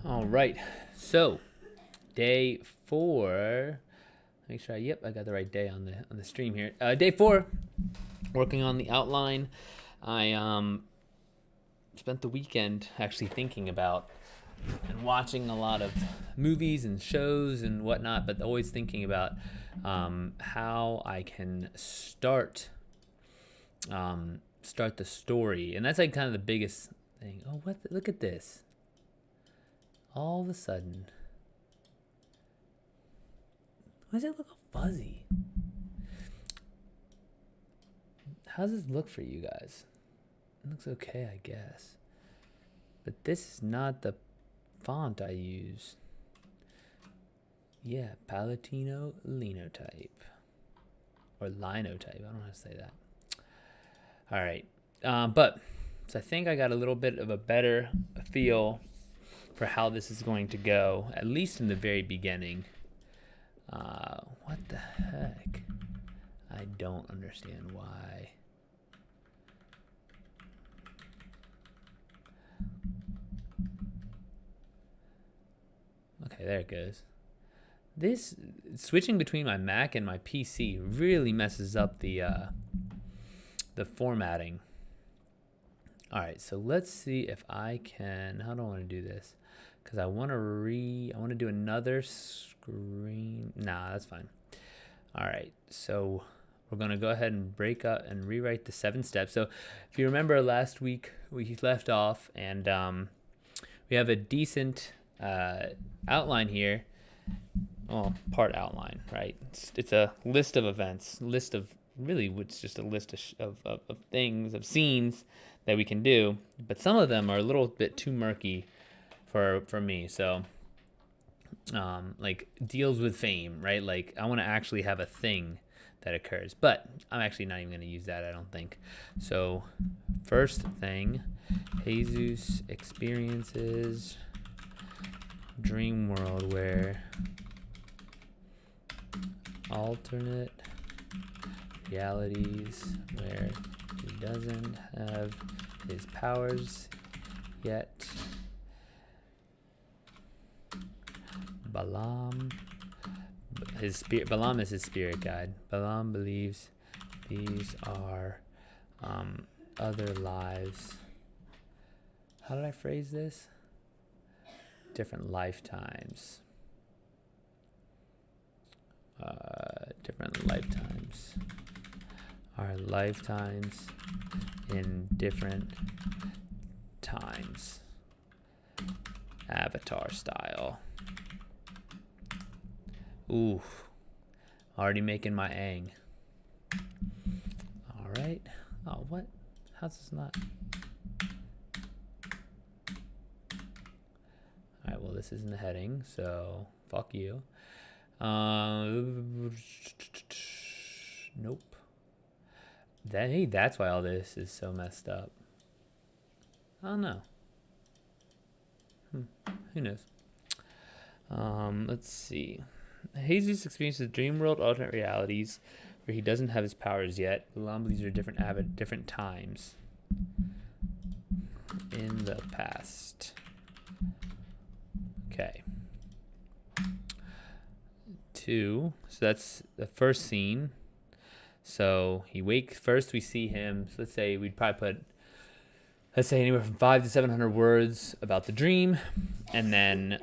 All right. So, day 4. Make sure I got the right day on the stream here. Day 4, working on the outline. I spent the weekend actually thinking about and watching a lot of movies and shows and whatnot, but always thinking about how I can start the story, and that's like kind of the biggest thing. Oh, what? Look at this! All of a sudden, why does it look all fuzzy? How does this look for you guys? It looks okay, I guess. But this is not the font I use. Yeah, Palatino Linotype. Or Linotype, I don't know how to say that. Alright, so I think I got a little bit of a better feel for how this is going to go, at least in the very beginning. What the heck? I don't understand why. Okay, there it goes. This switching between my Mac and my PC really messes up the formatting. All right, so let's see if I can. How do I want to do this? Because I want to do another screen. Nah, that's fine. All right, so we're gonna go ahead and break up and rewrite the 7 steps. So if you remember last week, we left off, and we have a decent outline here. Well, part outline, right? It's a list of events, it's just a list of things, of scenes that we can do, but some of them are a little bit too murky for me. So like deals with fame, right? Like I want to actually have a thing that occurs, but I'm actually not even going to use that, I don't think. So first thing, Jesus experiences dream world where alternate realities where he doesn't have his powers yet. Balaam is his spirit guide. Balaam believes these are other lives. How did I phrase this? Different lifetimes. Different lifetimes. Our lifetimes in different times. Avatar style. Ooh, already making my ang. All right. Oh, what? How's this not? All right. Well, this isn't the heading, so fuck you. Nope. That's why all this is so messed up. I don't know. Who knows? Let's see. Jesus experiences dream world alternate realities where he doesn't have his powers yet. Balaam believes are different times in the past. Okay. 2. So that's the first scene. So first we see him. So let's say we'd probably put anywhere from 500 to 700 words about the dream, and then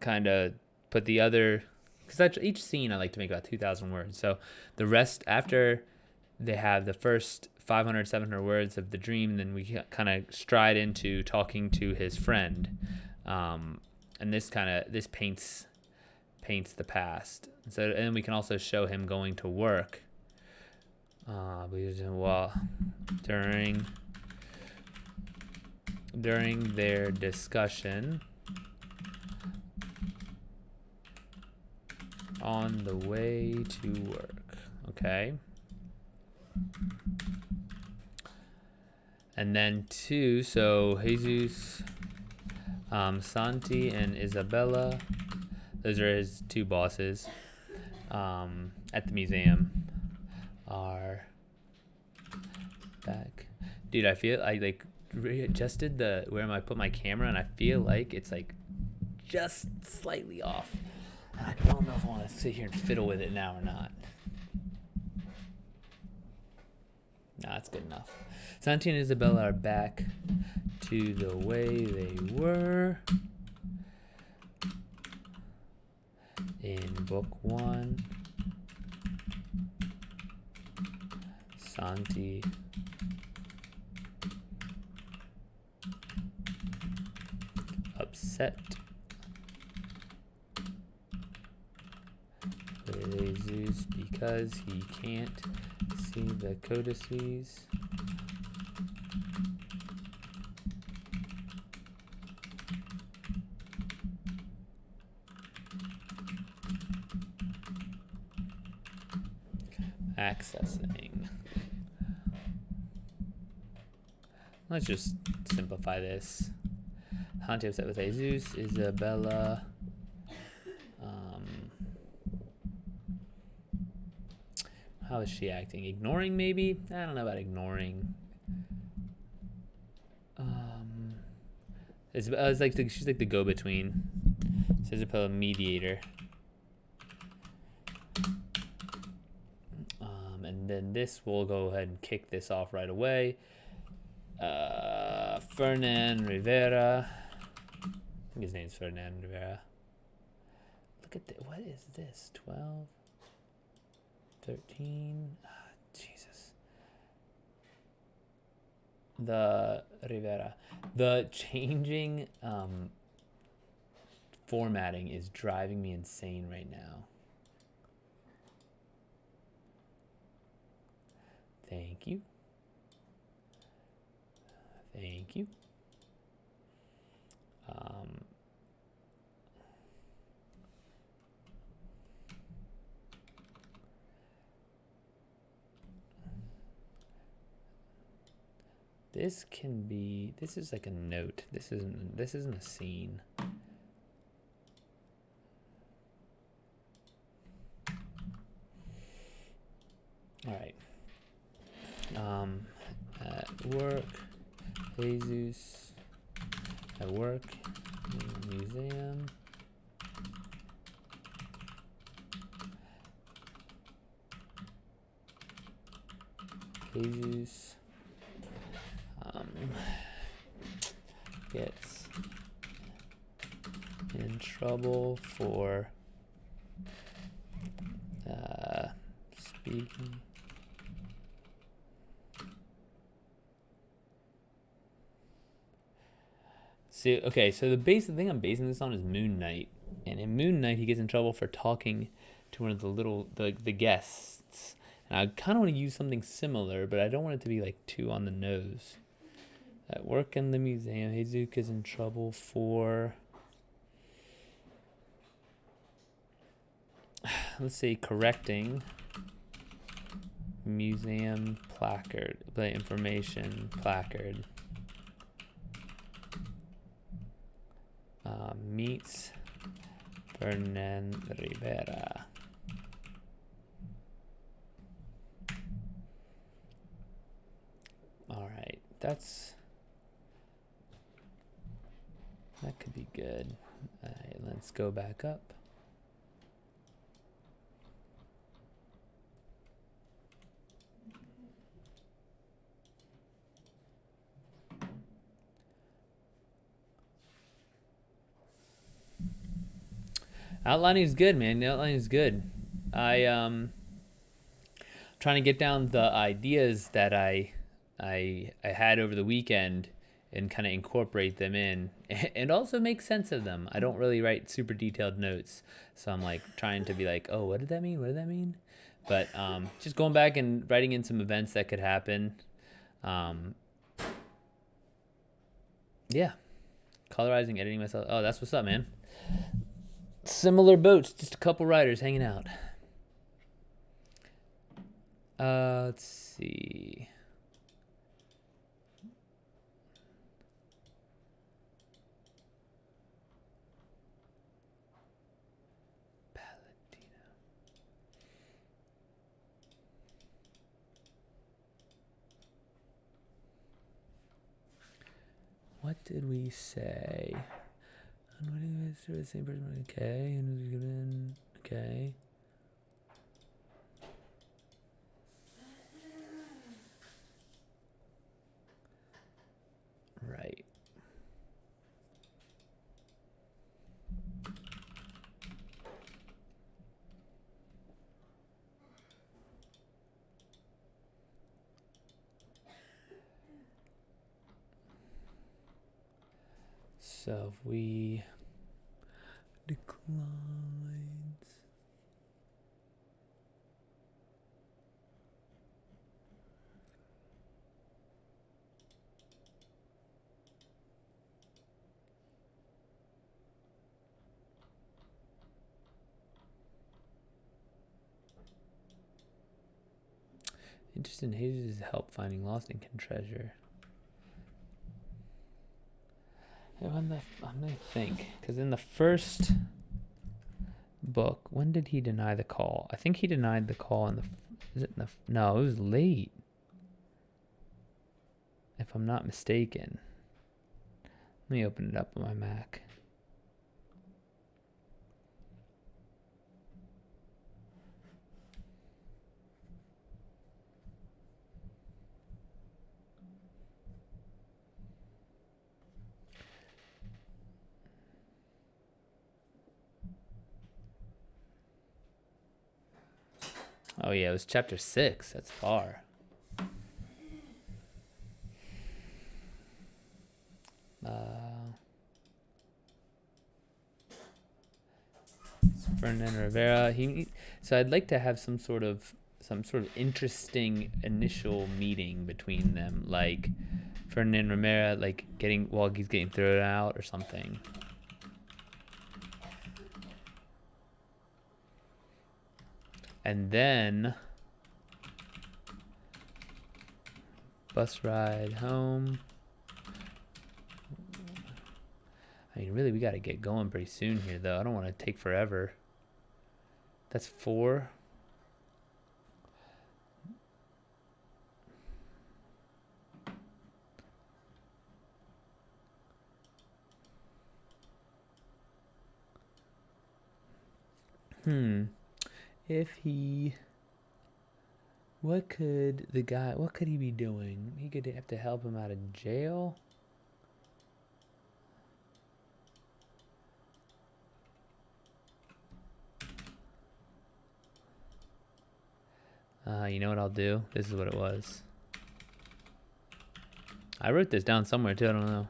kind of put the other, because each scene I like to make about 2,000 words. So the rest, after they have the first 500, 700 words of the dream, then we kind of stride into talking to his friend, and this paints the past. So, and we can also show him going to work. During their discussion on the way to work. Okay. And then 2, so Jesus, Santi, and Isabella, those are his 2 bosses at the museum, are back. Dude, I feel I like readjusted the where I put my camera, and I feel like it's like just slightly off. I don't know if I want to sit here and fiddle with it now or not. Nah, it's good enough. Santi and Isabella are back to the way they were in book 1. Santi upset with Jesus because he can't see the codices. Accessing. Let's just simplify this. Santi upset with Jesus. Isabella. How is she acting? Ignoring, maybe? I don't know about ignoring. It's like she's like the go-between. Isabella, mediator. And then this, we'll go ahead and kick this off right away. Fernan Rivera. I think his name's Fernan Rivera. Look at what is this? 12, 13. Jesus. The Rivera. The changing formatting is driving me insane right now. Thank you. Thank you. This can be. This is like a note. This isn't a scene. All right. At work, Jesus. At work, museum. Jesus gets in trouble for speaking. See, okay, so the thing I'm basing this on is Moon Knight, and in Moon Knight he gets in trouble for talking to one of the guests. And I kind of want to use something similar, but I don't want it to be like too on the nose. At work in the museum, Jesus is in trouble for, let's say, correcting museum placard, the information placard. Meets Fernan Rivera. All right, that could be good. All right, let's go back up. Outlining is good, man. The outlining is good. Trying to get down the ideas that I had over the weekend and kind of incorporate them in and also make sense of them. I don't really write super detailed notes, so I'm like trying to be like, oh, what did that mean? What did that mean? But just going back and writing in some events that could happen. Yeah, colorizing, editing myself. Oh, that's what's up, man. Similar boats, just a couple riders hanging out. Let's see. what did we say? The same person. Okay, and given. Okay. Right. So if we declines. Interested in Jesus' help finding lost and can treasure. I'm gonna think, because in the first book, when did he deny the call? I think he denied the call in the. Is it in the? No, it was late. If I'm not mistaken. Let me open it up on my Mac. Oh yeah, it was chapter 6. That's far. Fernando Rivera. So I'd like to have some sort of interesting initial meeting between them, like Fernando Rivera, like while he's getting thrown out or something. And then bus ride home. I mean, really, we got to get going pretty soon here, though. I don't want to take forever. That's 4. If he... What could he be doing? He could have to help him out of jail? You know what I'll do? This is what it was. I wrote this down somewhere too, I don't know.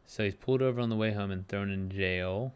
So he's pulled over on the way home and thrown in jail.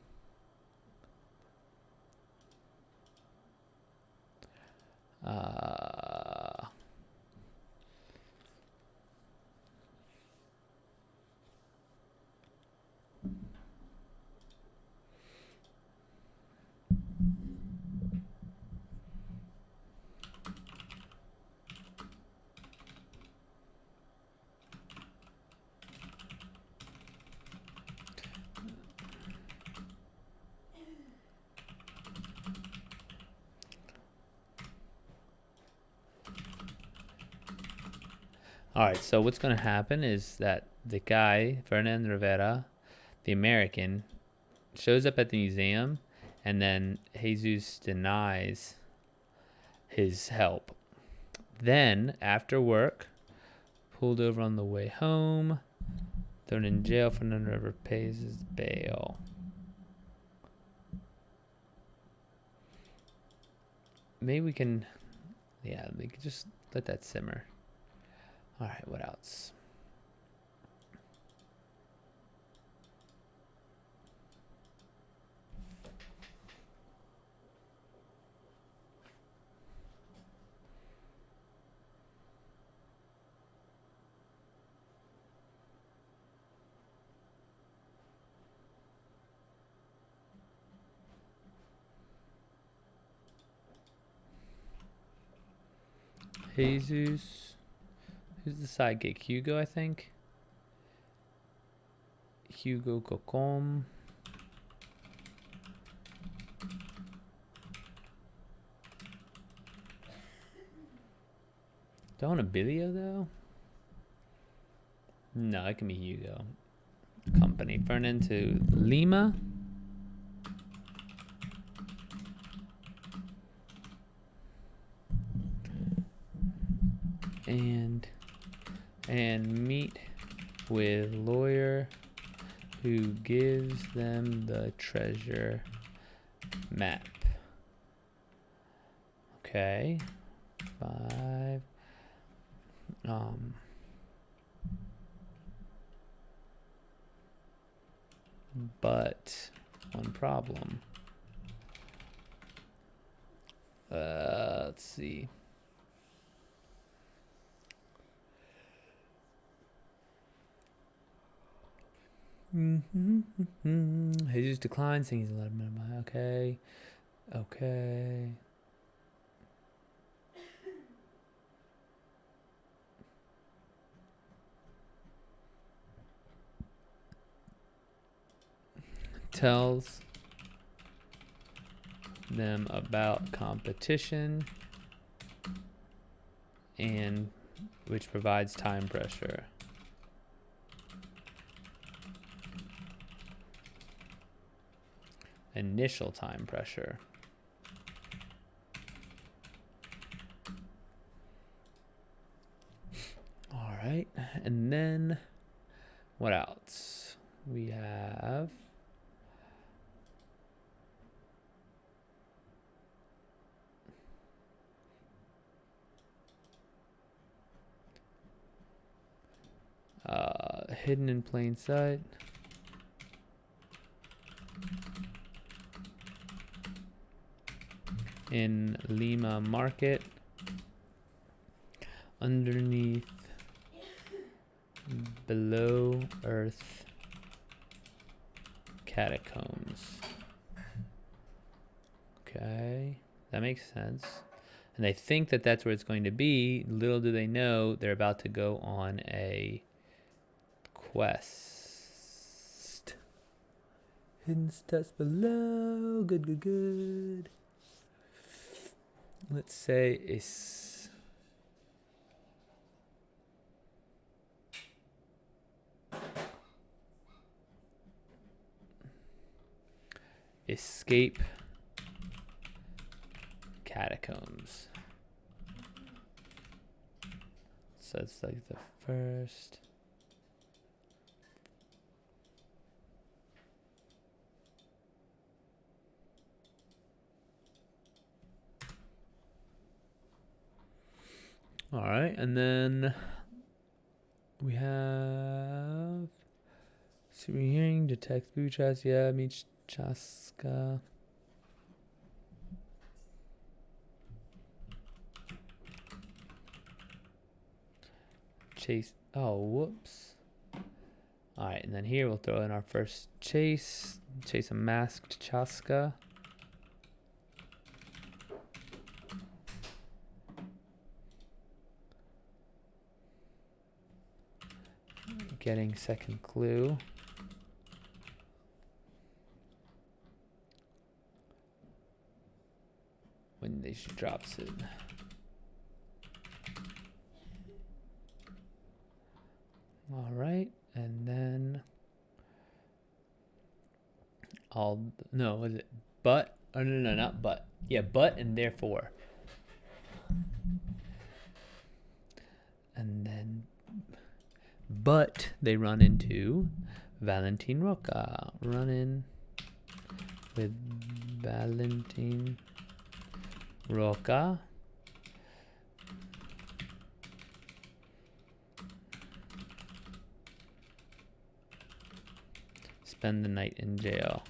All right, so what's going to happen is that the guy, Fernando Rivera, the American, shows up at the museum, and then Jesus denies his help. Then, after work, pulled over on the way home, thrown in jail. Fernando Rivera pays his bail. Maybe we can just let that simmer. All right, what else? Jesus. Who's the sidekick? Hugo, I think. Hugo Cocom. Do I want Abilio though? No, it can be Hugo. Company. Fernan to Lima. And meet with lawyer who gives them the treasure map. Okay. 5. But one problem. Let's see. Jesus declines, saying he's a lot of money. Okay. Okay. Tells them about competition and which provides time pressure. Initial time pressure. All right, and then what else? We have hidden in plain sight. In Lima Market. Underneath below earth catacombs. Okay, that makes sense. And they think that that's where it's going to be. Little do they know they're about to go on a quest. Hidden stats below. Good. Let's say escape catacombs. So it's like the first. All right, and then we have super hearing, detect booby traps. Yeah, meet Chaska. Chase. Oh, whoops. All right, and then here we'll throw in our first chase. Chase a masked Chaska. Getting second clue. When she drops it. All right, and then no, was it but? Oh, no, not but. Yeah, but and therefore. And then, but they run into Valentin Roca. Run in with Valentin Roca. Spend the night in jail.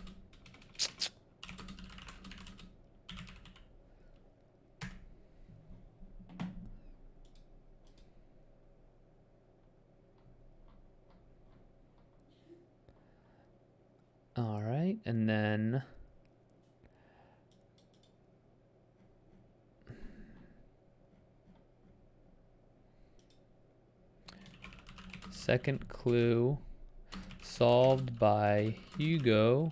All right, and then second clue solved by Hugo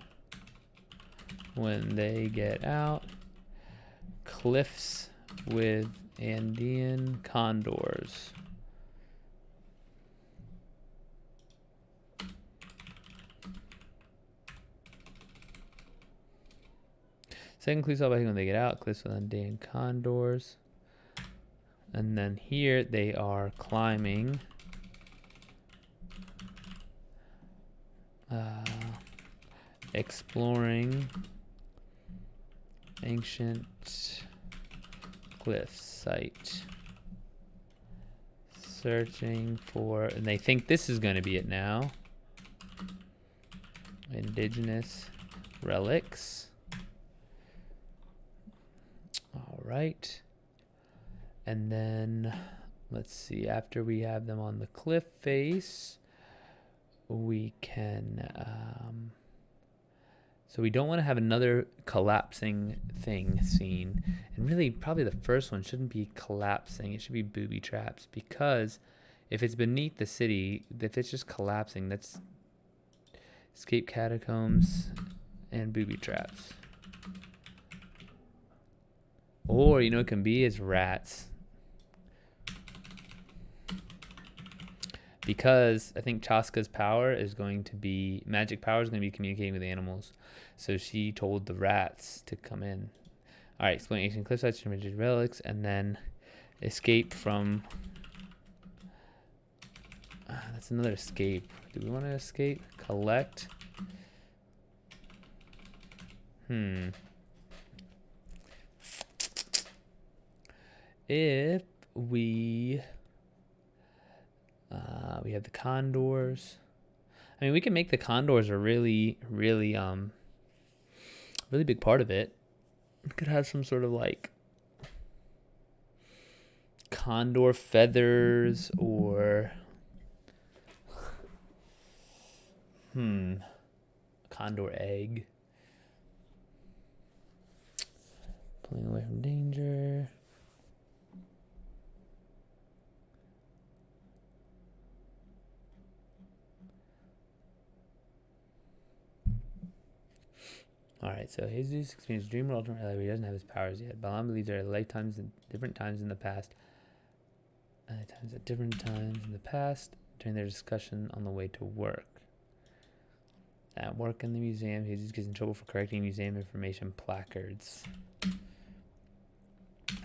when they get out. Cliffs with Andean condors. Second clue saw by when they get out. Cliffs with Andean condors. And then here they are climbing. Exploring ancient cliff site. Searching for, and they think this is going to be it now. Indigenous relics. All right. And then let's see, after we have them on the cliff face, we can, so we don't want to have another collapsing thing scene. And really, probably the first one shouldn't be collapsing. It should be booby traps, because if it's beneath the city, if it's just collapsing, that's escape catacombs and booby traps. Or, you know, it can be as rats. Because I think Chaska's power is going to be, magic power is going to be communicating with animals. So she told the rats to come in. All right, exploring ancient cliff sites, images, relics, and then escape from, that's another escape. Do we want to escape? Collect. If we have the condors. I mean, we can make the condors a really big part of it. We could have some sort of like condor feathers or condor egg. Pulling away from danger. Alright, so Jesus experienced dream world ultimate reality, but he doesn't have his powers yet. Balaam believes there are lifetimes and different times in the past. At different times in the past during their discussion on the way to work. At work in the museum, Jesus gets in trouble for correcting museum information placards.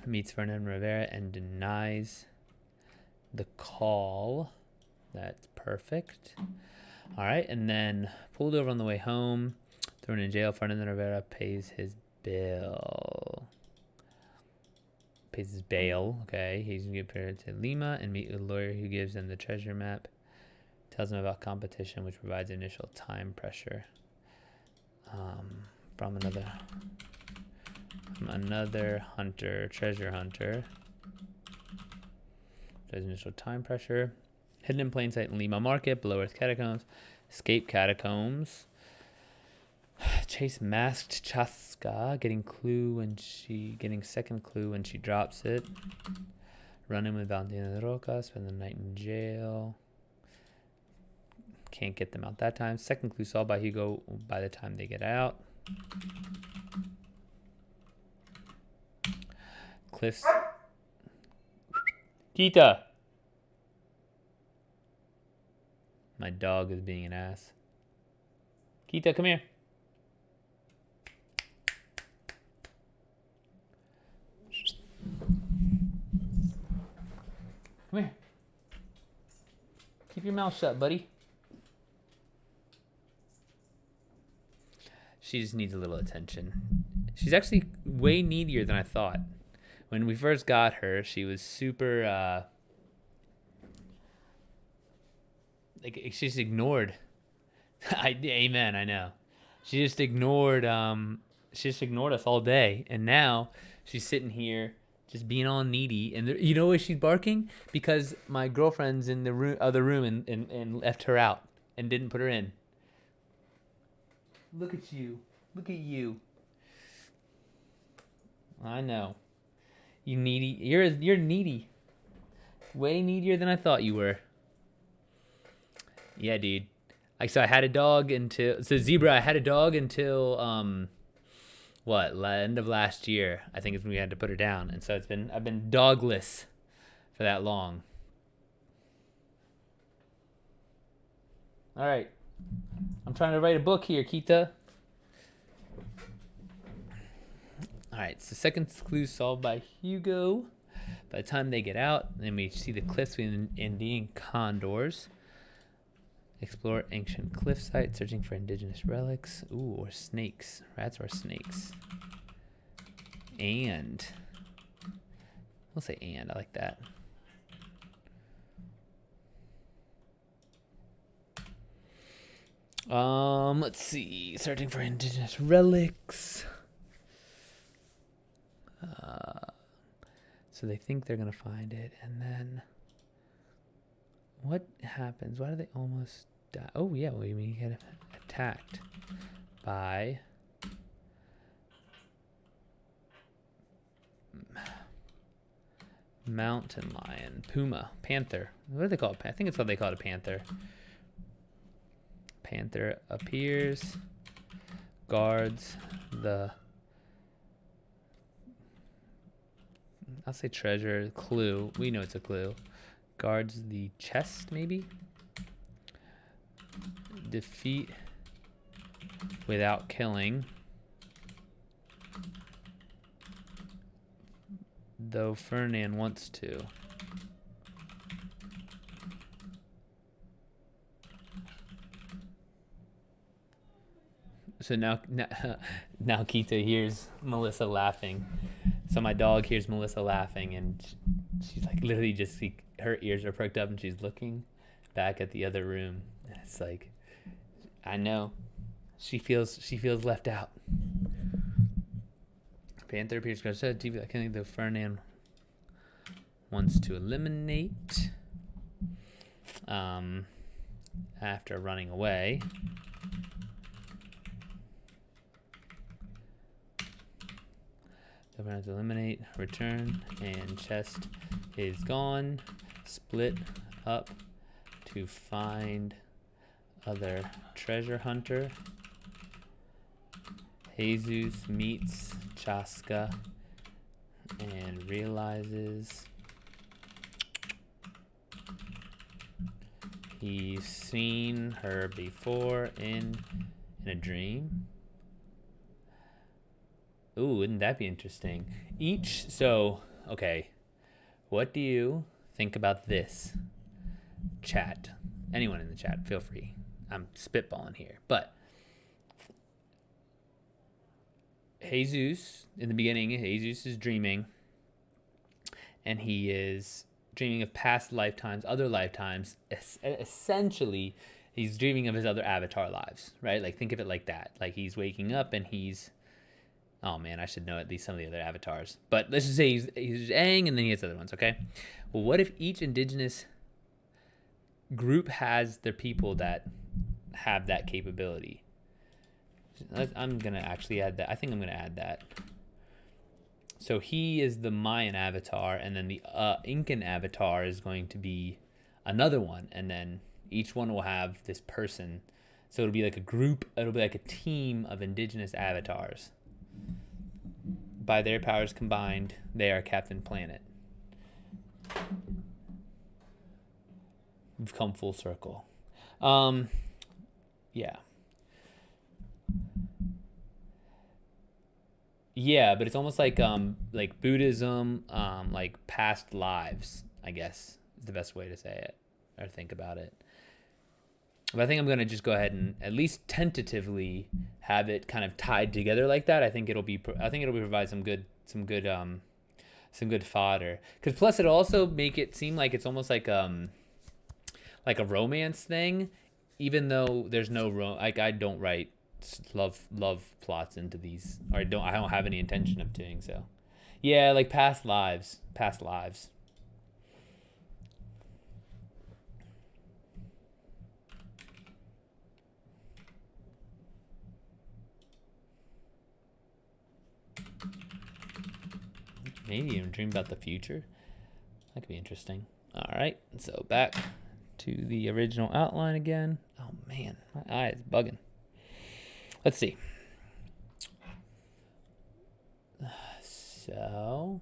Meets Fernando Rivera and denies the call. That's perfect. Alright, and then pulled over on the way home. Thrown in jail, Fernando Rivera pays his bill. Pays his bail, okay. He's going to get paired to Lima and meet with a lawyer who gives him the treasure map. Tells him about competition, which provides initial time pressure. From another hunter, treasure hunter. There's initial time pressure. Hidden in plain sight in Lima Market, below Earth catacombs. Escape catacombs. Chase masked Chaska, getting second clue when she drops it. Run in with Valentina de Roca, spend the night in jail. Can't get them out that time. Second clue solved by Hugo by the time they get out. Cliffs. Kita! My dog is being an ass. Kita, come here. Come here. Keep your mouth shut, buddy. She just needs a little attention. She's actually way needier than I thought. When we first got her, she was super, she just ignored. Amen, I know. She just ignored us all day. And now she's sitting here just being all needy. And you know why she's barking? Because my girlfriend's in the other room and left her out and didn't put her in. Look at you. Look at you. I know. You needy. You're needy. Way needier than I thought you were. Yeah, dude. I had a dog until... So, Zebra, I had a dog until... end of last year, I think is when we had to put her down. And so I've been dogless for that long. All right. I'm trying to write a book here, Kita. All right, so second clue solved by Hugo. By the time they get out, then we see the cliffs with Andean condors. Explore ancient cliff sites, searching for indigenous relics. Ooh, or snakes. Rats or snakes. And. We'll say and. I like that. Let's see. Searching for indigenous relics. So they think they're gonna find it, and then what happens? Why do they almost die? Oh yeah, we get attacked by mountain lion, puma, panther. What do they call it? I think it's what they call it, a panther. Panther appears, guards the. I'll say treasure, clue. We know it's a clue. Guards the chest, maybe? Defeat without killing. Though Fernand wants to. So now Kita hears Melissa laughing. So my dog hears Melissa laughing, and she's like literally just her ears are perked up, and she's looking back at the other room. And it's like, I know, she feels left out. Panther appears to TV. I think the Fernand wants to eliminate after running away. We're going to eliminate, return, and chest is gone. Split up to find other treasure hunter. Jesus meets Chaska and realizes he's seen her before in a dream. Ooh, wouldn't that be interesting? Okay. What do you think about this? Chat. Anyone in the chat, feel free. I'm spitballing here. But Jesus, in the beginning, Jesus is dreaming. And he is dreaming of past lifetimes, other lifetimes. Essentially, he's dreaming of his other avatar lives, right? Like, think of it like that. Like, he's waking up and he's... Oh man, I should know at least some of the other avatars. But let's just say he's Aang, and then he has other ones, okay? Well, what if each indigenous group has their people that have that capability? I'm going to actually add that. I think I'm going to add that. So he is the Mayan avatar, and then the Incan avatar is going to be another one, and then each one will have this person. So it'll be like a group, it'll be like a team of indigenous avatars. By their powers combined, they are Captain Planet. We've come full circle. Yeah. Yeah, but it's almost like Buddhism, like past lives, I guess is the best way to say it or think about it. But I think I'm going to just go ahead and at least tentatively have it kind of tied together like that. I think it'll provide some good fodder. Cuz plus it'll also make it seem like it's almost like a romance thing, even though there's no I don't write love plots into these, or I don't have any intention of doing so. Yeah, like past lives. Maybe even dream about the future. That could be interesting. All right, so back to the original outline again. Oh man, my eye is bugging. Let's see. So,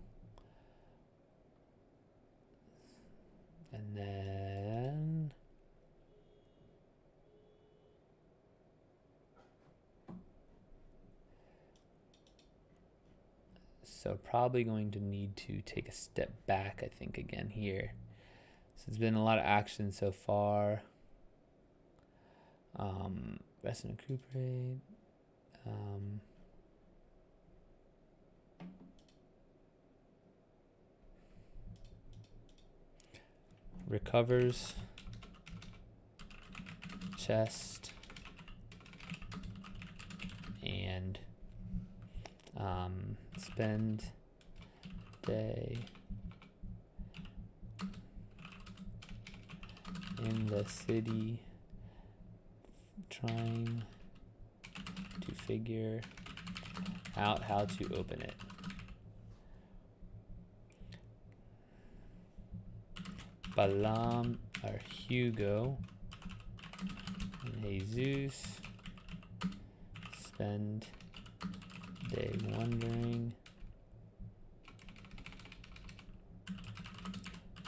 and then so probably going to need to take a step back, I think, again here. So it's been a lot of action so far. Rest and recuperate. Recovers. Chest. And spend day in the city trying to figure out how to open it. Balaam or Hugo and Jesus spend day wondering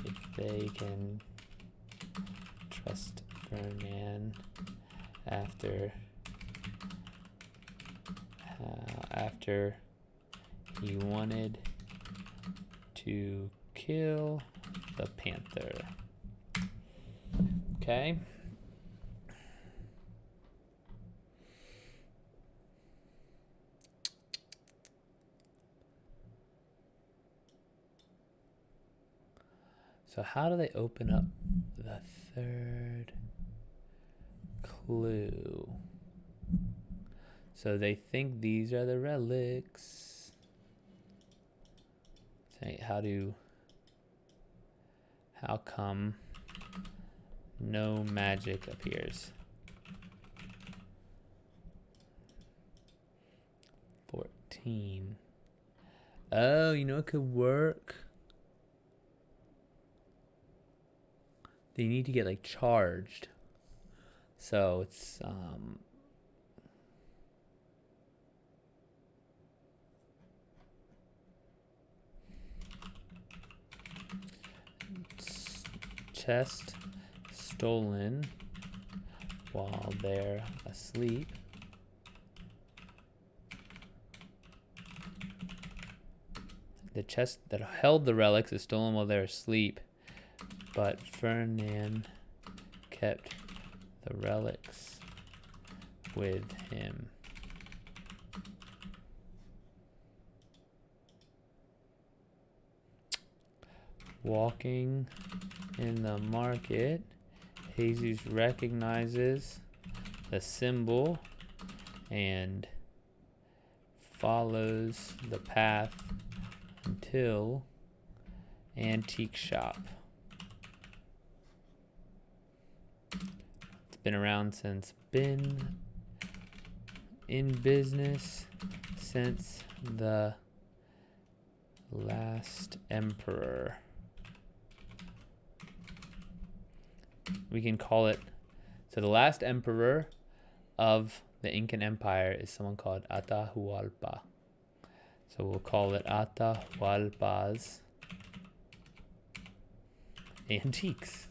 if they can trust Fernand after he wanted to kill the panther. Okay. So how do they open up the third clue? So they think these are the relics. Say, how come no magic appears? 14. Oh, you know it could work? They need to get like charged. So it's chest stolen while they're asleep. The chest that held the relics is stolen while they're asleep, but Fernand kept the relics with him. Walking in the market, Jesus recognizes the symbol and follows the path until antique shop. It's been around since been in business since the last emperor. We can call it, so the last emperor of the Incan Empire is someone called Atahualpa. So we'll call it Atahualpa's Antiques.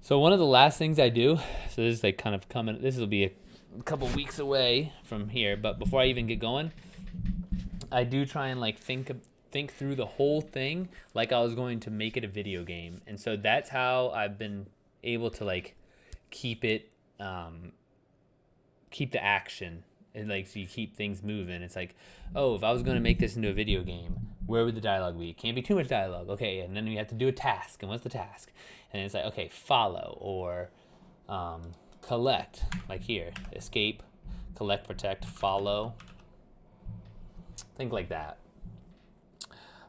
So one of the last things I do, so this is like kind of coming, this will be a couple weeks away from here, but before I even get going, I do try and like think through the whole thing like I was going to make it a video game. And so that's how I've been able to like keep it keep the action, and like so you keep things moving. It's like, oh, if I was going to make this into a video game, where would the dialogue be? It can't be too much dialogue. Okay, and then you have to do a task. And what's the task? And it's like, okay, follow or collect. Like here, escape, collect, protect, follow. Think like that.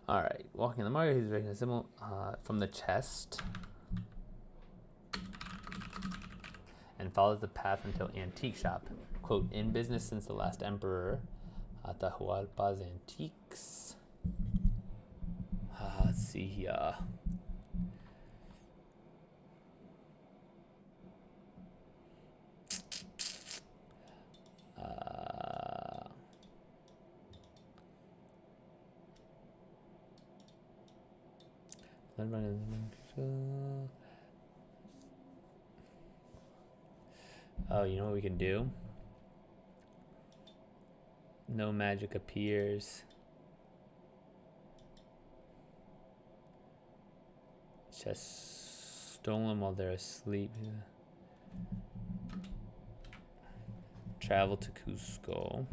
All right, walking in the market, he's making a symbol from the chest and follows the path until antique shop. Quote, in business since the last emperor, Atahualpa's Antiques. Let's see here. Oh, you know what we can do? No magic appears. Just stolen while they're asleep. Travel to Cusco.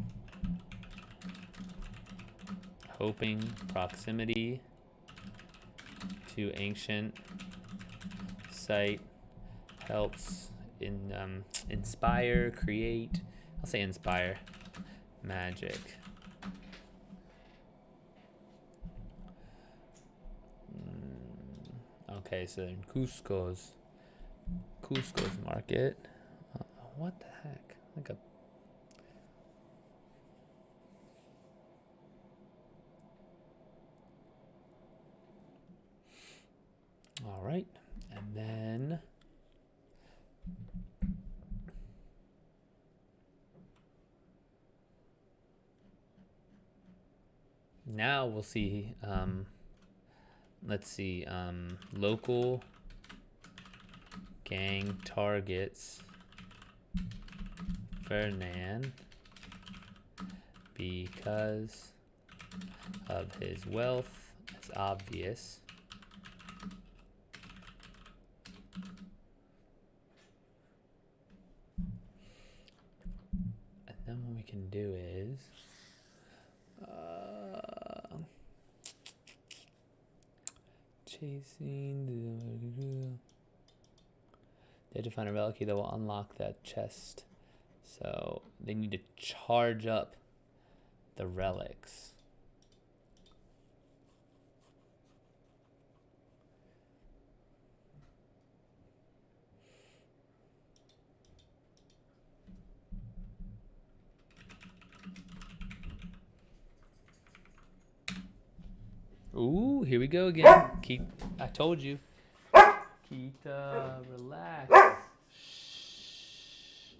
Hoping proximity to ancient site helps in inspire, create. I'll say inspire magic. Okay, so in Cusco's market. What the heck? Like a all right, and then now we'll see. Let's see. Local gang targets Fernand because of his wealth. It's obvious. And then what we can do is chasing the. They have to find a relic that will unlock that chest. So they need to charge up the relics. Ooh, here we go again. I told you. Kita, relax. Shh.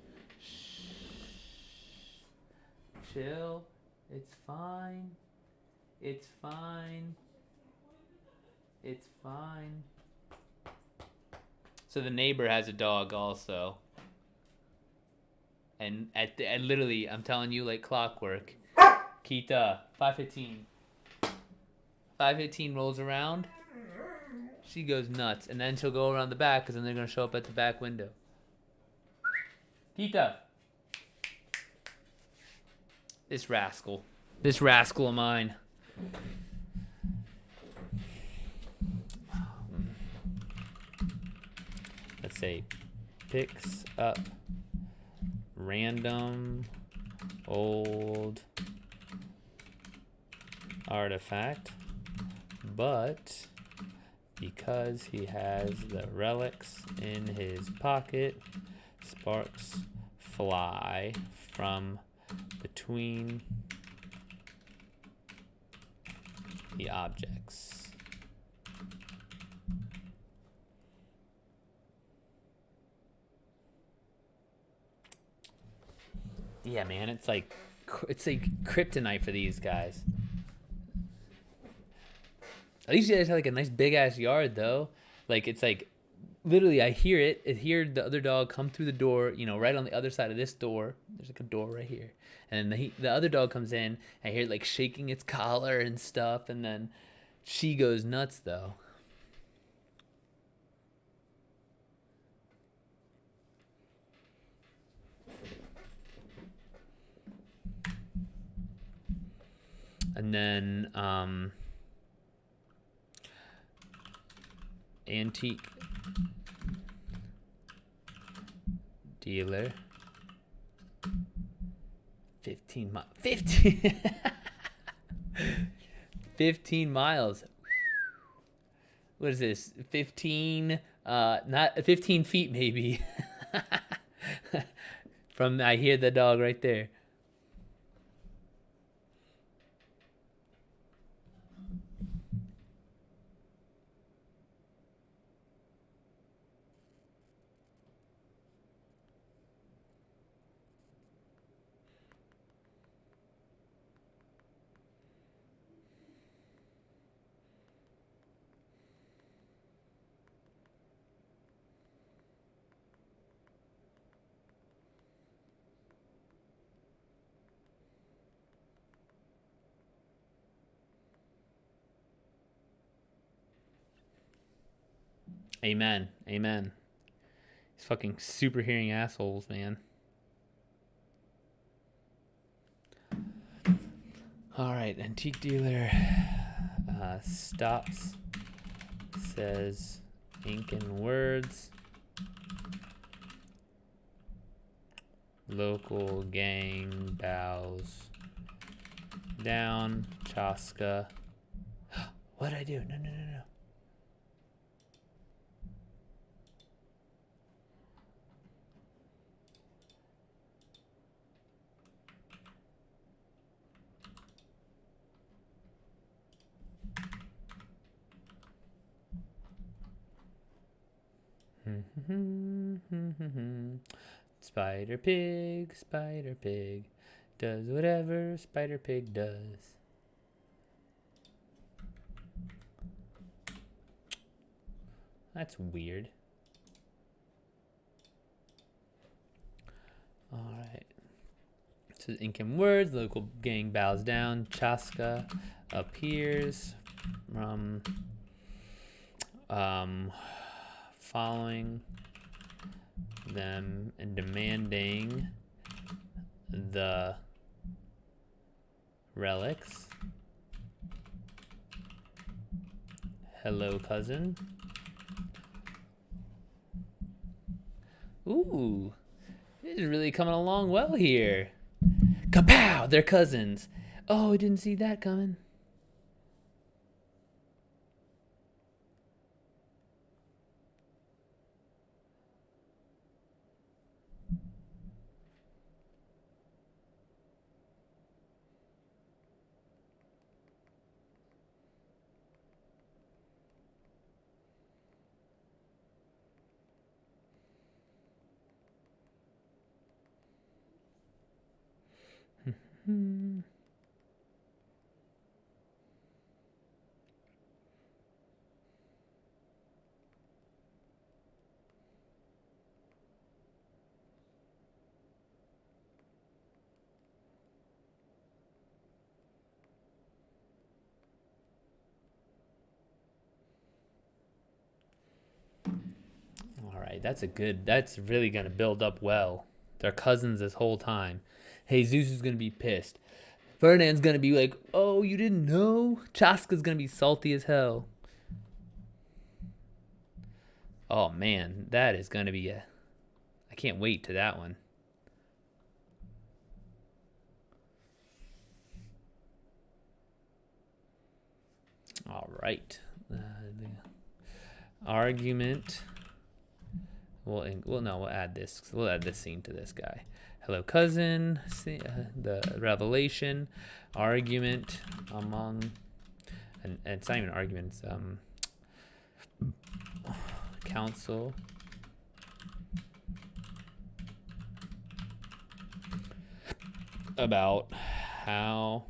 Chill. It's fine. It's fine. It's fine. So the neighbor has a dog also. And at literally, I'm telling you, like clockwork. Kita, 5:15. 5:15 rolls around. She goes nuts, and then she'll go around the back because then they're gonna show up at the back window. Kita, this rascal of mine. Let's say picks up random old artifact, but because he has the relics in his pocket, sparks fly from between the objects. Yeah, man, it's like kryptonite for these guys. At least you guys have like a nice big ass yard though. Like it's like literally I hear it. I hear the other dog come through the door, you know, right on the other side of this door. There's like a door right here. And then the other dog comes in. I hear it like shaking its collar and stuff, and then she goes nuts though. And then antique dealer 15 miles. What is this? 15 not 15 feet maybe. From I hear the dog right there. Amen. Amen. These fucking super hearing assholes, man. All right, antique dealer stops, says ink and words. Local gang bows down. Chaska. What'd I do? No. Spider Pig, does whatever Spider Pig does. That's weird. Alright. So ink and words, local gang bows down. Chaska appears from following them and demanding the relics. Hello, cousin. Ooh, this is really coming along well here. Kapow! They're cousins. Oh, I didn't see that coming. All right, that's really going to build up well. They're cousins this whole time. Jesus is going to be pissed. Ferdinand's going to be like, oh, you didn't know? Chaska's going to be salty as hell. Oh, man, that is going to be I can't wait to that one. All right. The argument. We'll add this. We'll add this scene to this guy. Hello, cousin. The revelation, argument among, and it's not even an argument. It's council about how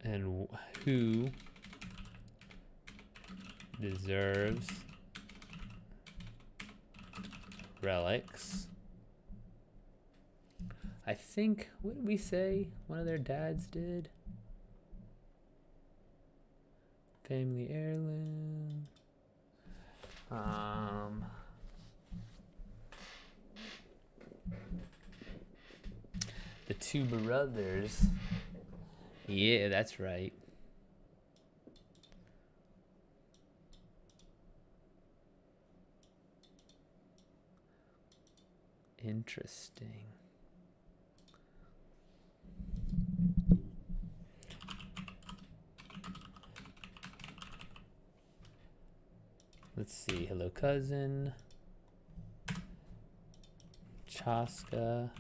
and who deserves relics. I think, what did we say one of their dads did? Family heirloom. The two brothers. Yeah, that's right. Interesting. Let's see. Hello, cousin. Chaska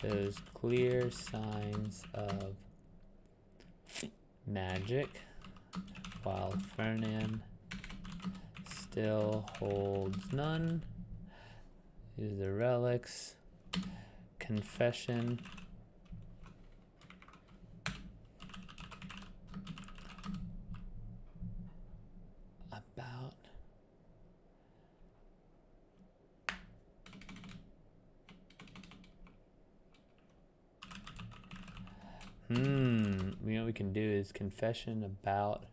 shows clear signs of magic, while Ferdinand still holds none. These are the relics. Confession. About you know what we can do is confession about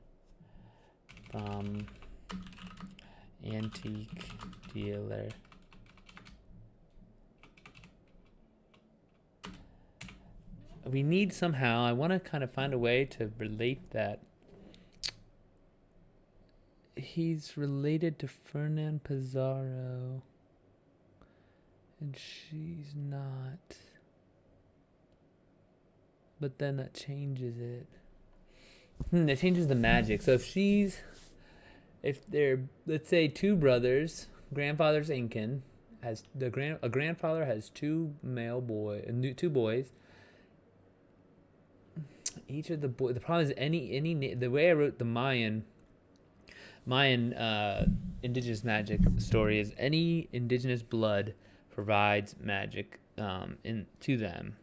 Antique dealer. We need somehow, I want to kind of find a way to relate that. He's related to Fernand Pizarro. And she's not. But then that changes it. It changes the magic. So if they're, let's say, two brothers, grandfather's Incan, a grandfather has two boys. Each of the boys. The problem is the way I wrote the Mayan indigenous magic story is any indigenous blood provides magic to them.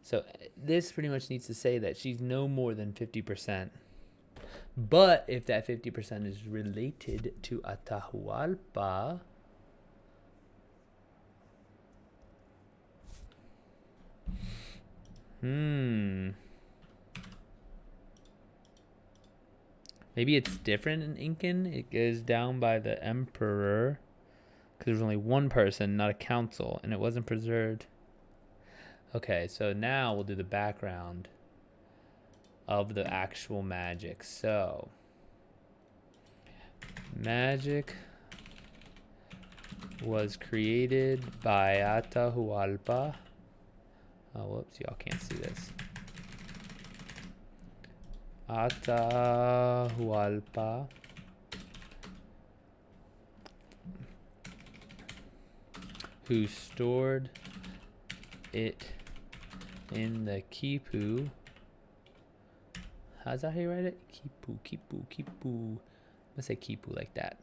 So this pretty much needs to say that she's no more than 50%. But if that 50% is related to Atahualpa, maybe it's different in Incan. It goes down by the emperor because there's only one person, not a council, and it wasn't preserved. Okay, so now we'll do the background of the actual magic. So, magic was created by Atahualpa. Oh, whoops, y'all can't see this. Atahualpa who stored it in the Quipu. How's that how you write it? Quipu. I'm gonna say Quipu like that.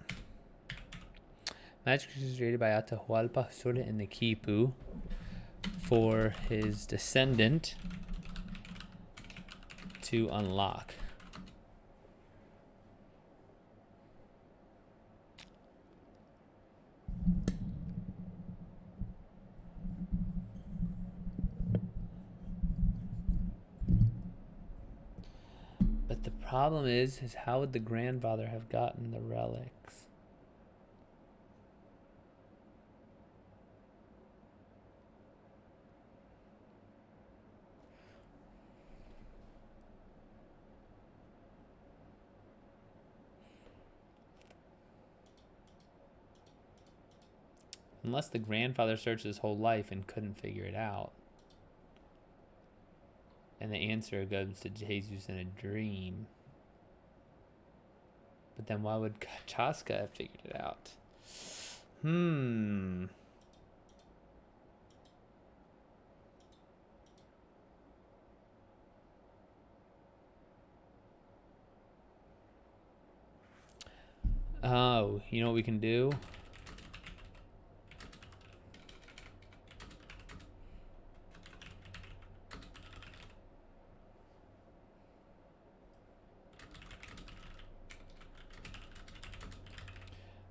Magic was created by Atahualpa who stored it in the Quipu for his descendant to unlock. But the problem is how would the grandfather have gotten the relics? Unless the grandfather searched his whole life and couldn't figure it out. And the answer goes to Jesus in a dream. But then why would Chaska have figured it out? Oh, you know what we can do?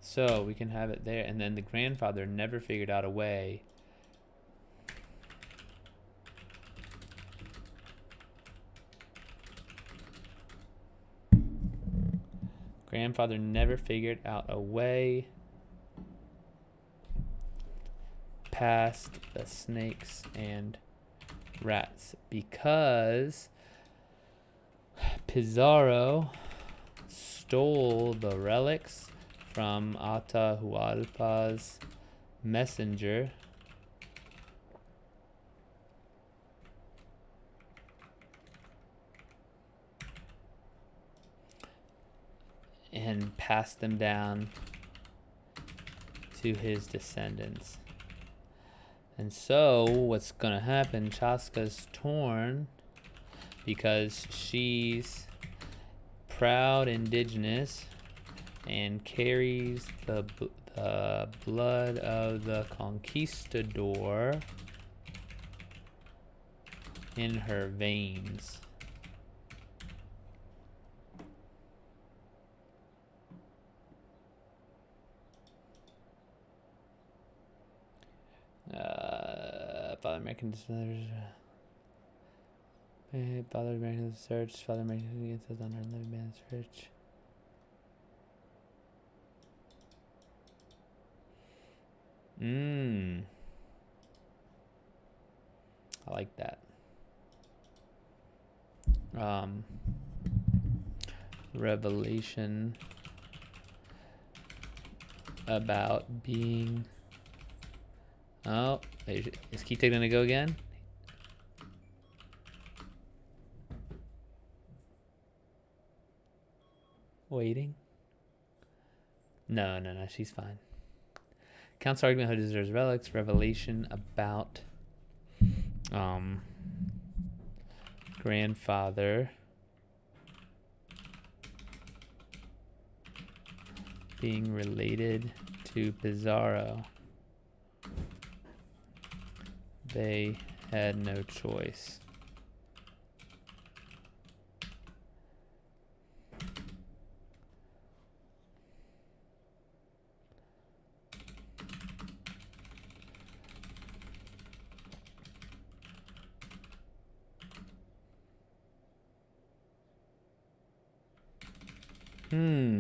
So we can have it there, and then the grandfather never figured out a way past the snakes and rats because Pizarro stole the relics from Atahualpa's messenger and passed them down to his descendants. And so what's gonna happen, Chaska's torn because she's proud indigenous and carries the blood of the conquistador in her veins. Father American Father American search. Father American against us on our living man search. I like that. Revelation about being... Oh, is Keith gonna go again? Waiting? No, she's fine. Count's argument who deserves relics. Revelation about grandfather being related to Pizarro. They had no choice.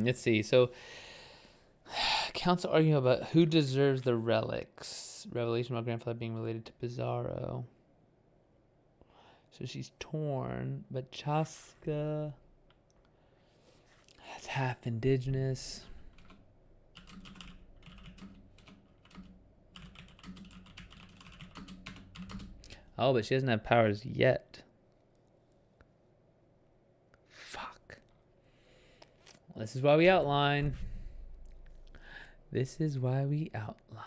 Let's see. So, council arguing about who deserves the relics. Revelation about grandfather being related to Pizarro. So she's torn, but Chaska is half indigenous. Oh, but she doesn't have powers yet. Fuck. Well, this is why we outline. This is why we outline.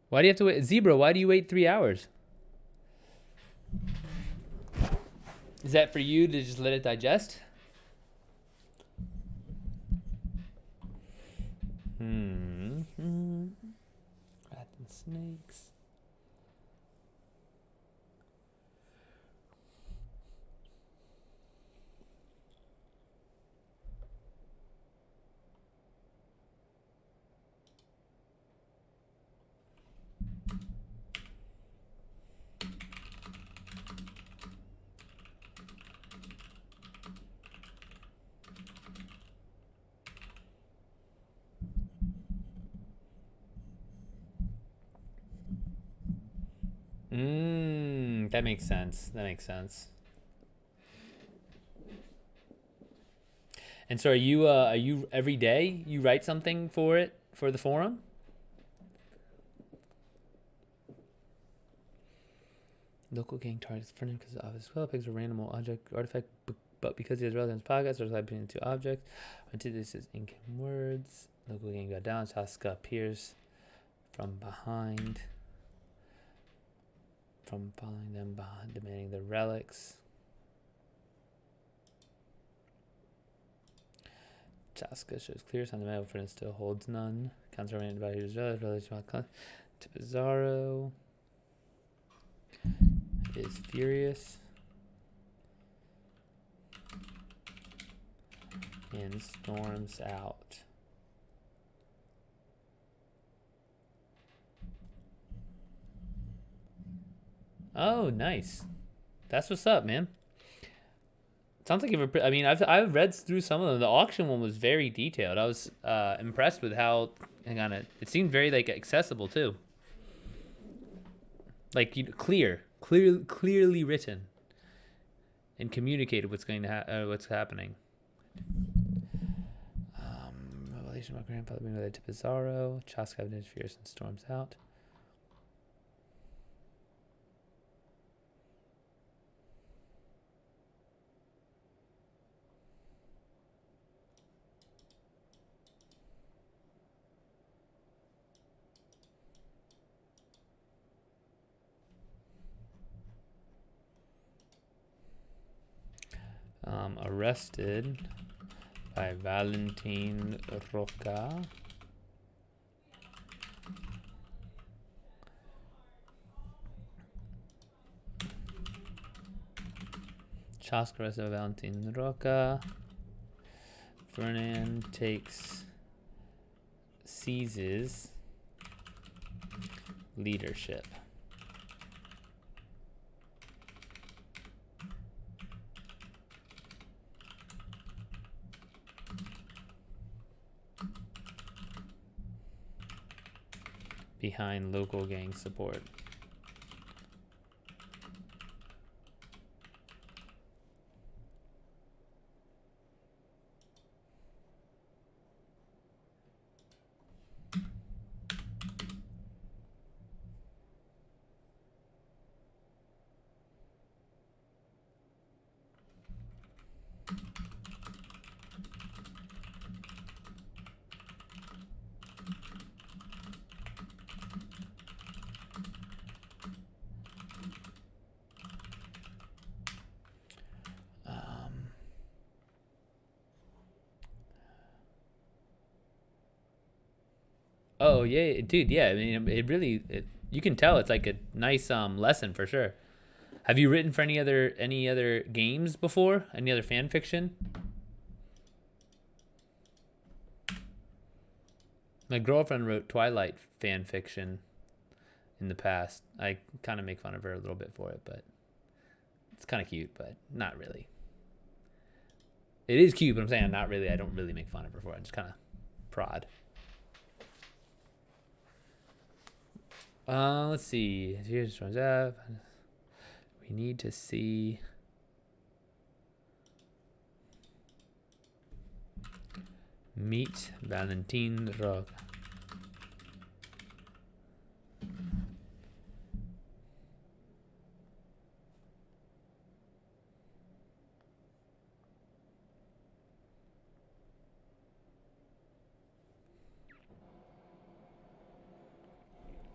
Why do you have to wait? Zebra, why do you wait 3 hours? Is that for you to just let it digest? Rats and snakes. That makes sense. That makes sense. And so are you every day you write something for it for the forum? Local gang targets for him because of his well picks a random artifact, but because he has relevance podcast, there's like between the two objects. Until this is in words. Local gang got down. Chaska appears from behind. From following them behind, demanding the relics. Chaska shows clear sign the male friend still holds none. Counts remaining by his relation to Pizarro. Is furious. And storms out. Oh, nice. That's what's up, man. Sounds like you've. I mean, I've read through some of them. The auction one was very detailed. I was impressed with how it seemed very like accessible too. Like clearly written, and communicated what's going to what's happening. Revelation about grandfather being related to Pizarro. Chaska interferes and storms out. Arrested by Valentin Roca. Chaska arrested by Valentin Roca Ferdinand seizes leadership. Behind local gang support. Oh yeah, dude. Yeah, I mean, it really. You can tell it's like a nice lesson for sure. Have you written for any other games before? Any other fan fiction? My girlfriend wrote Twilight fan fiction in the past. I kind of make fun of her a little bit for it, but it's kind of cute, but not really. It is cute, but I'm saying not really. I don't really make fun of her for it. I just kind of prod. Let's see. Here's one's up. We need to see. Meet Valentin Rock.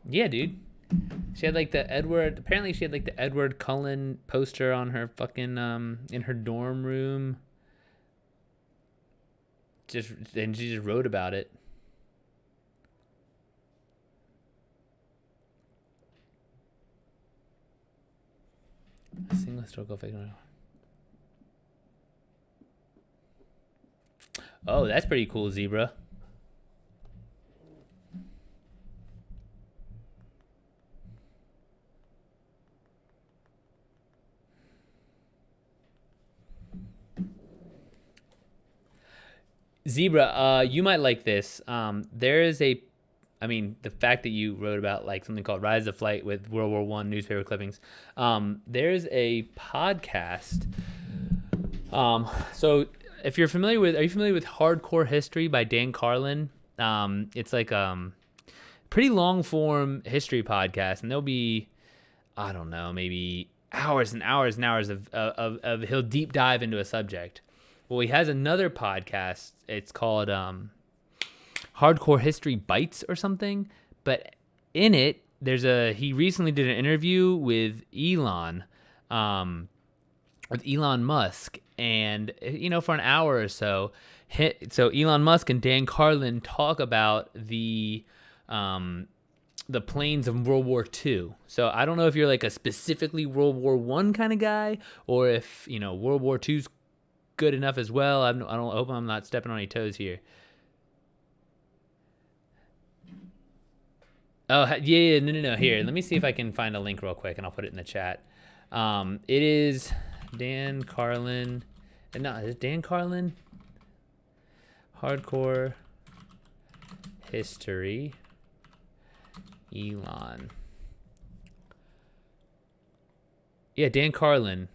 Yeah, dude. She had like the Edward. Apparently, she had like the Edward Cullen poster on her fucking in her dorm room. And she just wrote about it. A single historical figure. Oh, that's pretty cool, Zebra. Zebra, you might like this. There is I mean, the fact that you wrote about like something called Rise of Flight with World War One newspaper clippings. There's a podcast. So if you're familiar with, are you familiar with Hardcore History by Dan Carlin? It's like pretty long form history podcast, and there'll be, I don't know, maybe hours and hours and hours of he'll deep dive into a subject. Well, he has another podcast. It's called Hardcore History Bites or something. But in it, he recently did an interview with Elon Musk, and for an hour or so. So Elon Musk and Dan Carlin talk about the planes of World War II. So I don't know if you're like a specifically World War I kind of guy, or if World War II's good enough as well. I don't hope I'm not stepping on any toes here. Oh yeah, no. Here, let me see if I can find a link real quick, and I'll put it in the chat. It is Dan Carlin. No, is it Dan Carlin? Hardcore History. Elon. Yeah, Dan Carlin.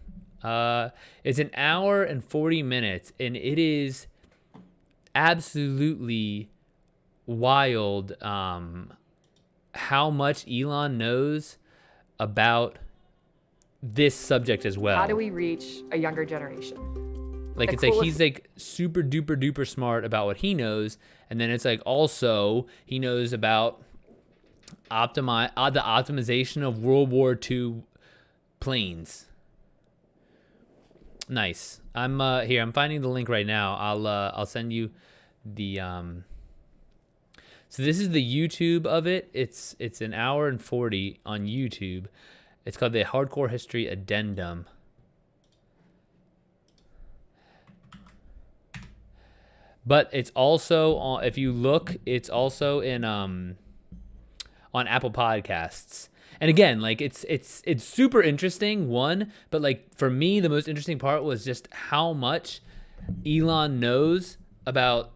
It's an hour and 40 minutes, and it is absolutely wild how much Elon knows about this subject as well. How do we reach a younger generation? Like, it's like he's like super duper duper smart about what he knows, and then it's like also he knows about the optimization of World War II planes. Nice. I'm here. I'm finding the link right now. I'll send you the So this is the YouTube of it. It's an hour and 40 on YouTube. It's called the Hardcore History Addendum. But it's also on, if you look, it's also in on Apple Podcasts. And again, like it's super interesting, one, but like for me the most interesting part was just how much Elon knows about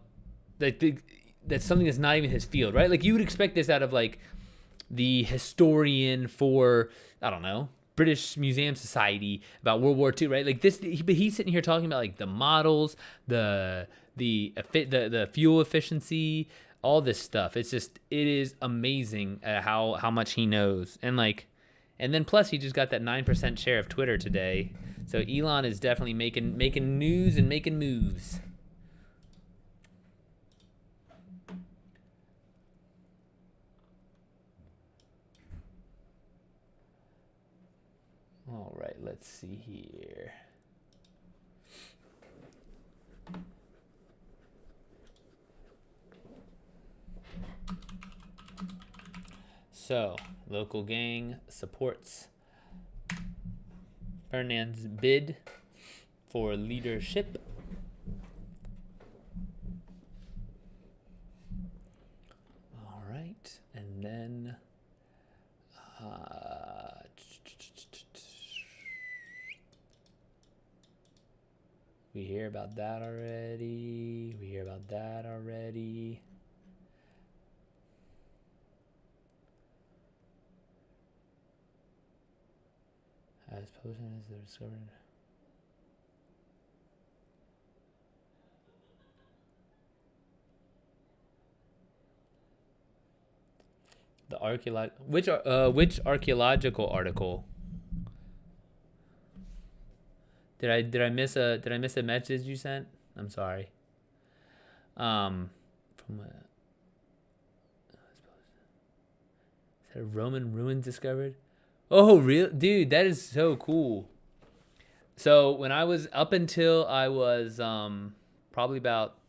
like that's something that's not even his field, right? Like you would expect this out of like the historian for, I don't know, British Museum Society about World War II, right? Like this, but he's sitting here talking about like the models, the fuel efficiency, all this stuff. It's just, it is amazing how much he knows. And like, and then plus he just got that 9% share of Twitter today. So Elon is definitely making news and making moves. All right, let's see here. So, local gang supports Fernand's bid for leadership. All right, and then we hear about that already. As potent as they're discovered. The which archaeological article? Did I miss a message you sent? I'm sorry. From is that a Roman ruins discovered? Oh, real dude, that is so cool. So when I was up until I was probably about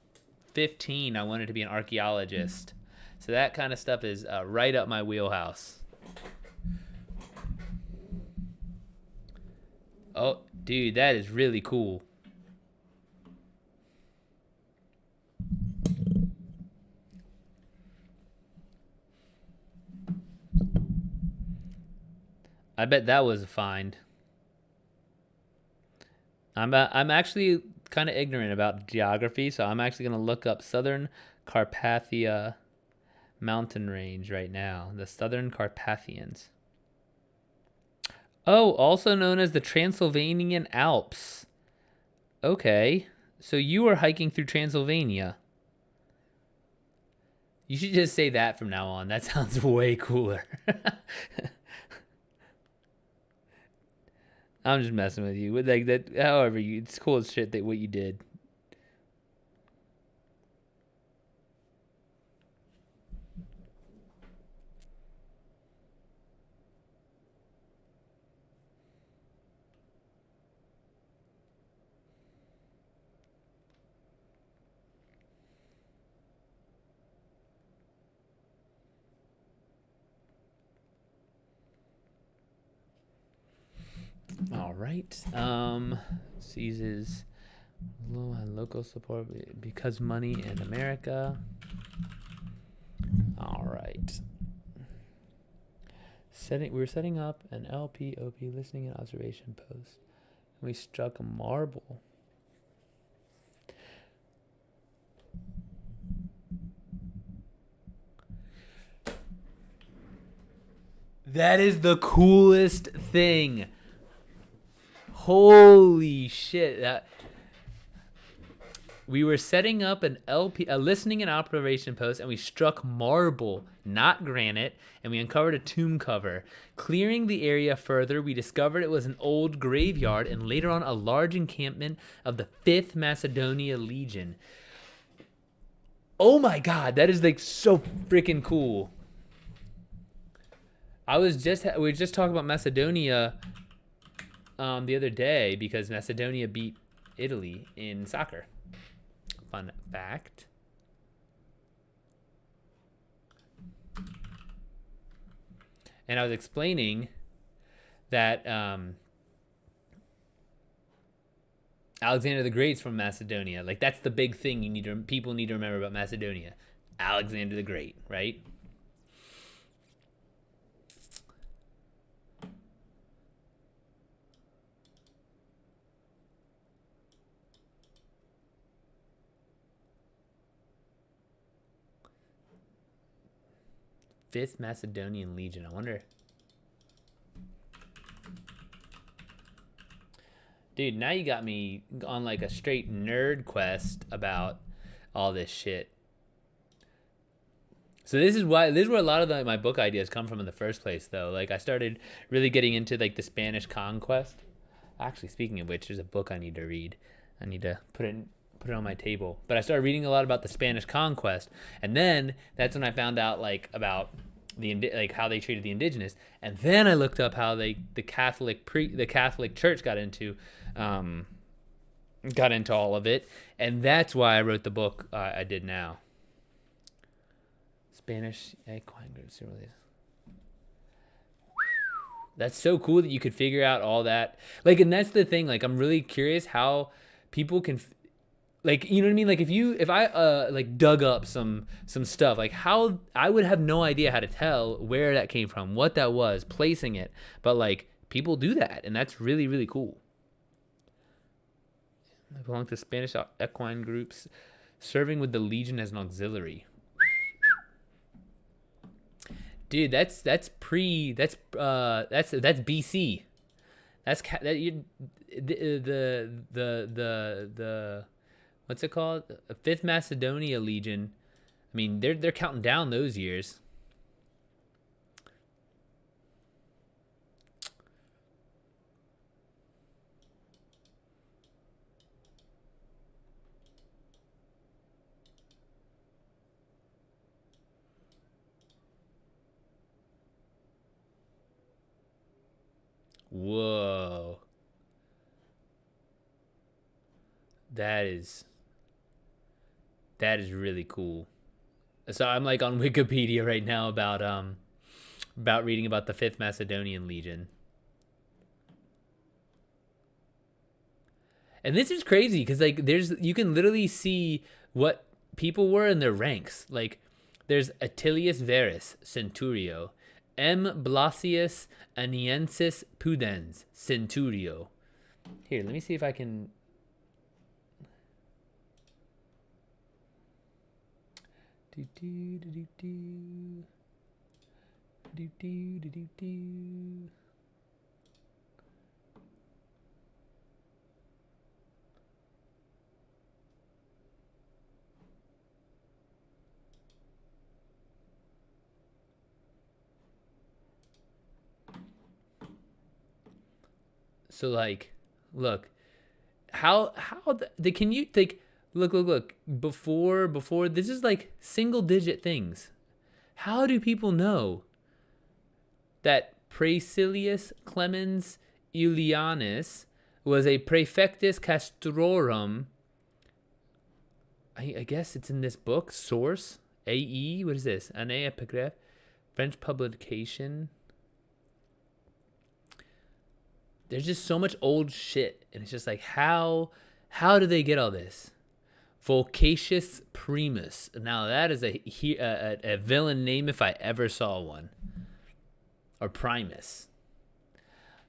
15, I wanted to be an archaeologist. So that kind of stuff is right up my wheelhouse. Oh, dude, that is really cool. I bet that was a find. I'm actually kind of ignorant about geography, so I'm actually gonna look up Southern Carpathia mountain range right now. The Southern Carpathians. Oh, also known as the Transylvanian Alps. Okay, so you were hiking through Transylvania. You should just say that from now on. That sounds way cooler. I'm just messing with you. With like that, however, it's cool as shit that what you did. All right. Seizes local support because money in America. All right. We're setting up an LPOP listening and observation post. We struck a marble. That is the coolest thing. Holy shit. We were setting up a listening and observation post, and we struck marble, not granite, and we uncovered a tomb cover. Clearing the area further, we discovered it was an old graveyard and later on a large encampment of the 5th Macedonia Legion. Oh my god, that is like so freaking cool. We were just talking about Macedonia the other day because Macedonia beat Italy in soccer. Fun fact. And I was explaining that Alexander the Great's from Macedonia. Like that's the big thing people need to remember about Macedonia. Alexander the Great, right? Fifth Macedonian Legion. I wonder. Dude, now you got me on like a straight nerd quest about all this shit. So this is where a lot of my book ideas come from in the first place, though. Like I started really getting into like the Spanish conquest. Actually, speaking of which, there's a book I need to read. I need to put it on my table. But I started reading a lot about the Spanish conquest, and then that's when I found out like about how they treated the indigenous, and then I looked up how the Catholic Church got into all of it, and that's why I wrote the book I did now. Spanish equine groups. That's so cool that you could figure out all that. Like, and that's the thing. Like, I'm really curious how people can, like, you know what I mean? Like, if I like dug up some stuff, like how I would have no idea how to tell where that came from, what that was, placing it. But like, people do that, and that's really, really cool. I belong to Spanish equine groups, serving with the Legion as an auxiliary. Dude, that's BC. That's the what's it called? Fifth Macedonia Legion. I mean, they're counting down those years. Whoa. That is really cool. So I'm like on Wikipedia right now about reading about the Fifth Macedonian Legion. And this is crazy because like you can literally see what people were in their ranks. Like there's Attilius Verus, Centurio, M. Blasius Aniensis Pudens, Centurio. Here, let me see if I can. Do do do do do do do do do do. So like, look, how can you like look before this is like single digit things. How do people know that Praecilius Clemens Iulianus was a praefectus castrorum? I guess it's in this book, source AE. What is this? Année Epigraphe, French publication. There's just so much old shit, and it's just like how do they get all this? Volcatius Primus. Now that is a villain name if I ever saw one. Or Primus.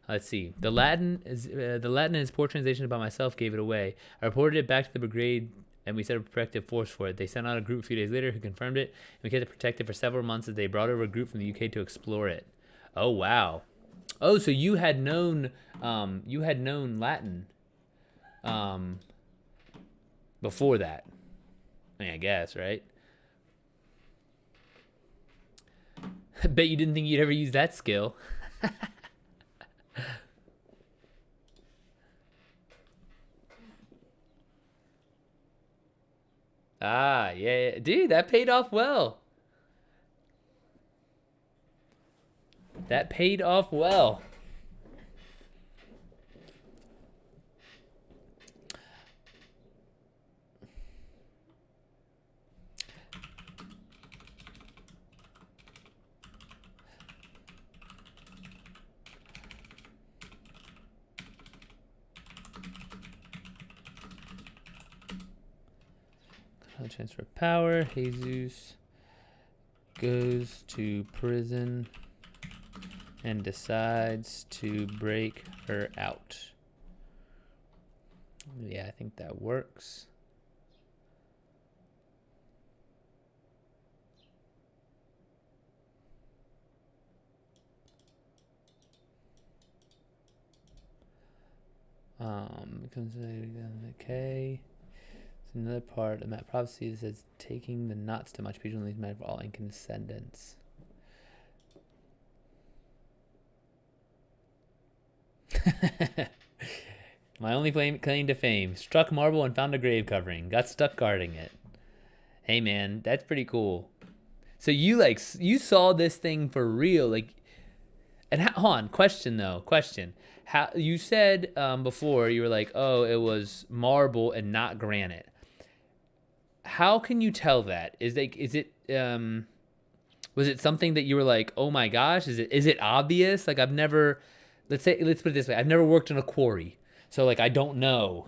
Let's see. The Latin in his poor translation by myself gave it away. I reported it back to the brigade, and we set a protective force for it. They sent out a group a few days later who confirmed it, and we kept it protected for several months as they brought over a group from the UK to explore it. Oh wow. Oh, so you had known Latin before that. I mean, I guess, right? I bet you didn't think you'd ever use that skill. Yeah. Dude, that paid off well. That paid off well. want to transfer power. Jesus goes to prison and decides to break her out. Yeah, I think that works. Becomes okay. It's another part of that prophecy that says taking the knots too much people leaves mad for all incandescents. My only claim to fame: struck marble and found a grave covering. Got stuck guarding it. Hey man, that's pretty cool. So you saw this thing for real, like. And hold on, question. How you said before you were like, oh, it was marble and not granite. How can you tell that? Is it was it something that you were like, oh my gosh, is it obvious? Like let's put it this way, I've never worked in a quarry, so like I don't know.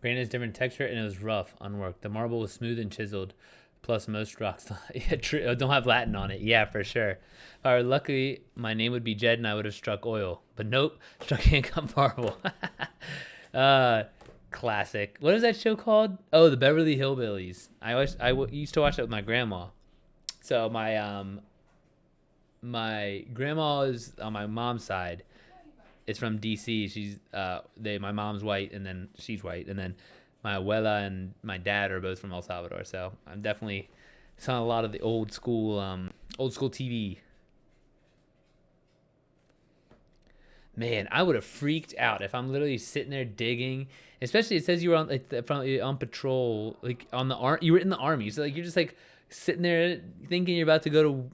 Granite is different texture and it was rough, unworked. The marble was smooth and chiseled. Plus, most rocks don't have Latin on it. Yeah, for sure. Luckily, my name would be Jed and I would have struck oil. But nope, struck income marble. Classic. What is that show called? Oh, the Beverly Hillbillies. I used to watch that with my grandma. So my grandma is on my mom's side. It's from DC. She's my mom's white and then she's white, and then my abuela and my dad are both from El Salvador. So I'm definitely saw a lot of the old school TV. Man, I would have freaked out if I'm literally sitting there digging. Especially it says you were on patrol, like on the you were in the army, so like you're just like sitting there thinking you're about to go to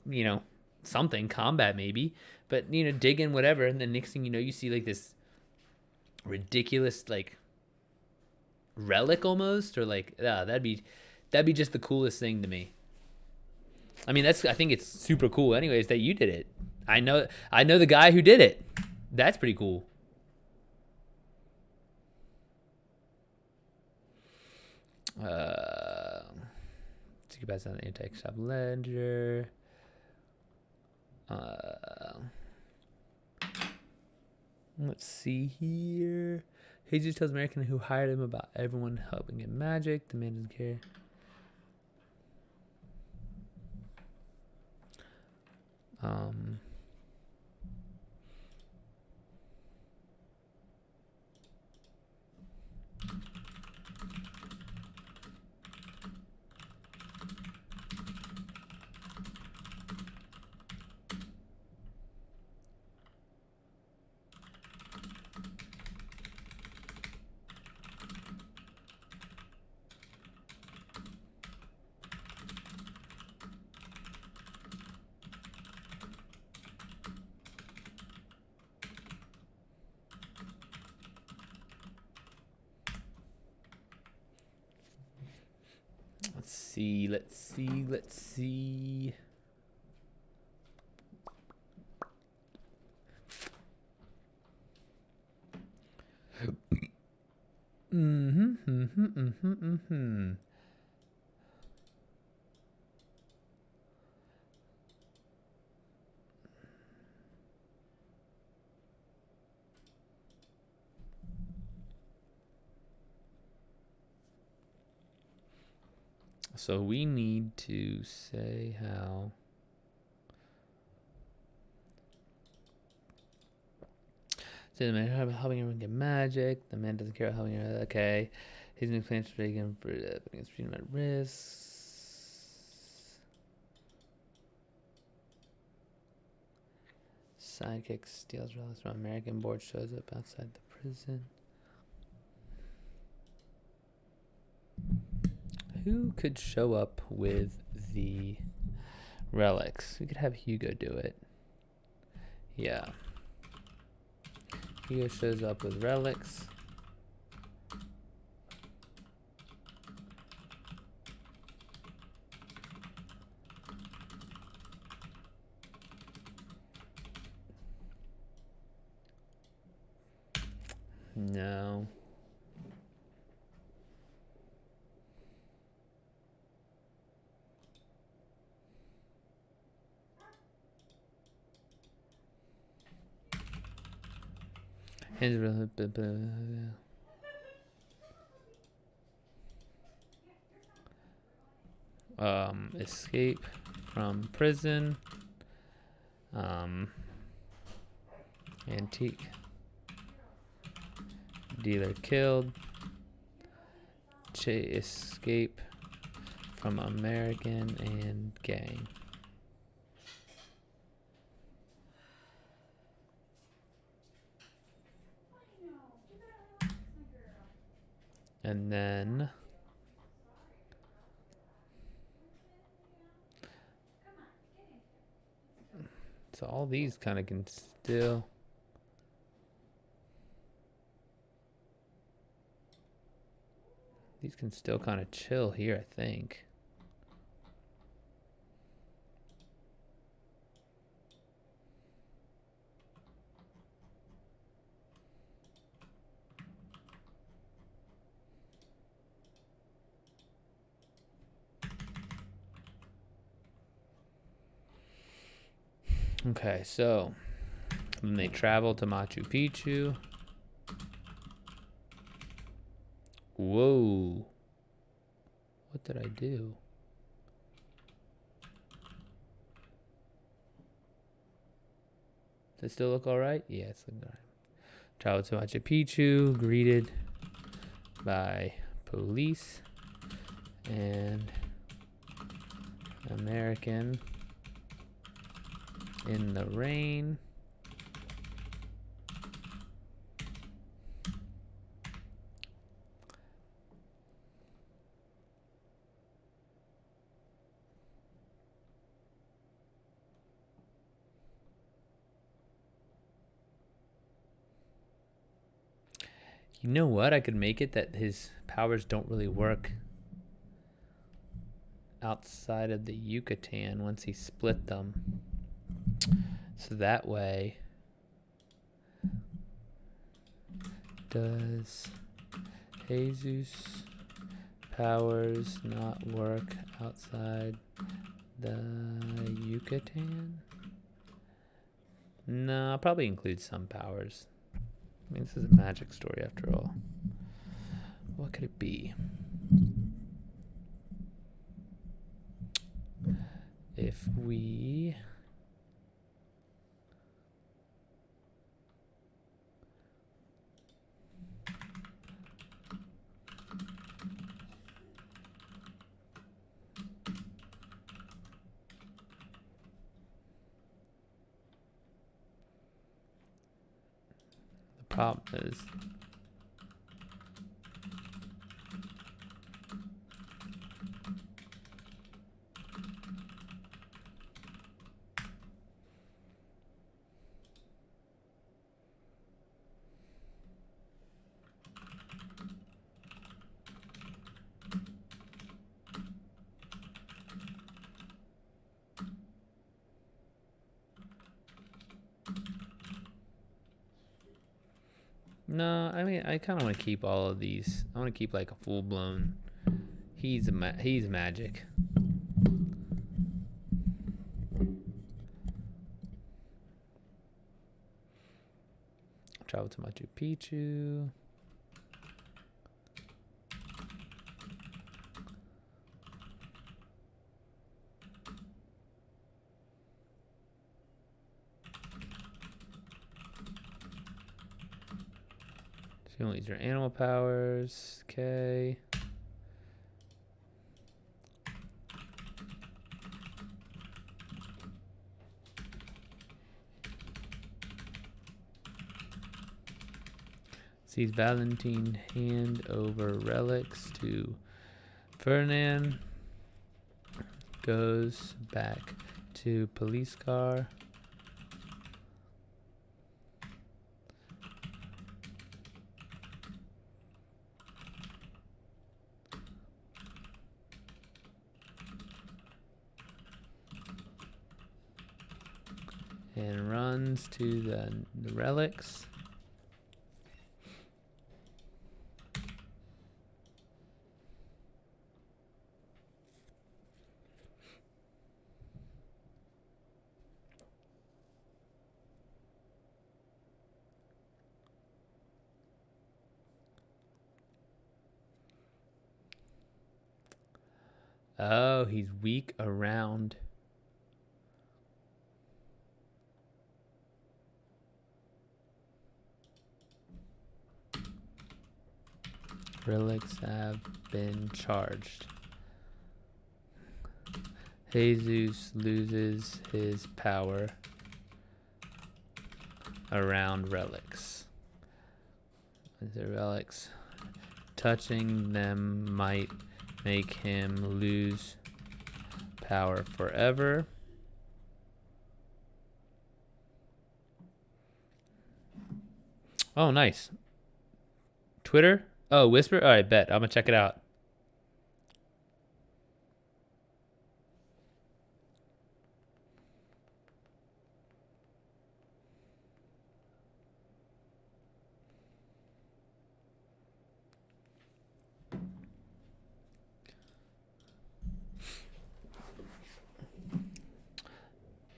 something combat maybe, but digging whatever, and then next thing you know you see like this ridiculous like relic almost, or like that'd be just the coolest thing to me. I mean, I think it's super cool anyways that you did it. I know the guy who did it. That's pretty cool. Take it back on the anti-shop ledger. Let's see here. Jesus tells American who hired him about everyone helping get magic. The man doesn't care. Let's see. So we need to say how. So the man helping everyone get magic. The man doesn't care about helping everyone. Okay. He's been plans for putting his freedom at risk. Sidekick steals relics from American board, shows up outside the prison. Who could show up with the relics? We could have Hugo do it. Yeah. Hugo shows up with relics. No. His escape from prison. Antique dealer killed. Escape from American and gang. And then so all these kind of can still. These can still kind of chill here, I think. Okay, so then they travel to Machu Picchu. Whoa. What did I do? Does it still look all right? Yeah, it's looking all right. Travel to Machu Picchu, greeted by police and American in the rain. You know what? I could make it that his powers don't really work outside of the Yucatan once he split them. So that way, does Jesus' powers not work outside the Yucatan? No, I'll probably include some powers. I mean, this is a magic story after all. What could it be? If we... The problem is No, I mean, I kind of want to keep all of these. I want to keep like a full blown. He's magic. Travel to Machu Picchu. So you don't use your animal powers. Okay. Sees Valentine hand over relics to Ferdinand. Goes back to police car. And runs to the relics. Oh, he's weak around. Relics have been charged. Jesus loses his power around relics. The relics, touching them might make him lose power forever. Oh, nice. Twitter? Oh, Whisper? All right, bet. I'm going to check it out.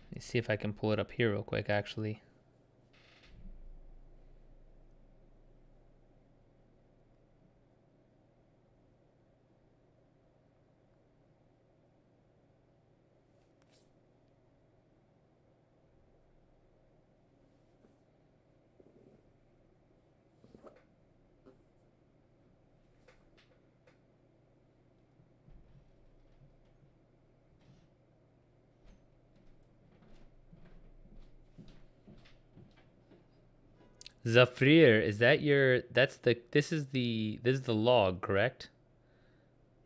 Let me see if I can pull it up here real quick, actually. Zafrir, is that your, this is the log, correct?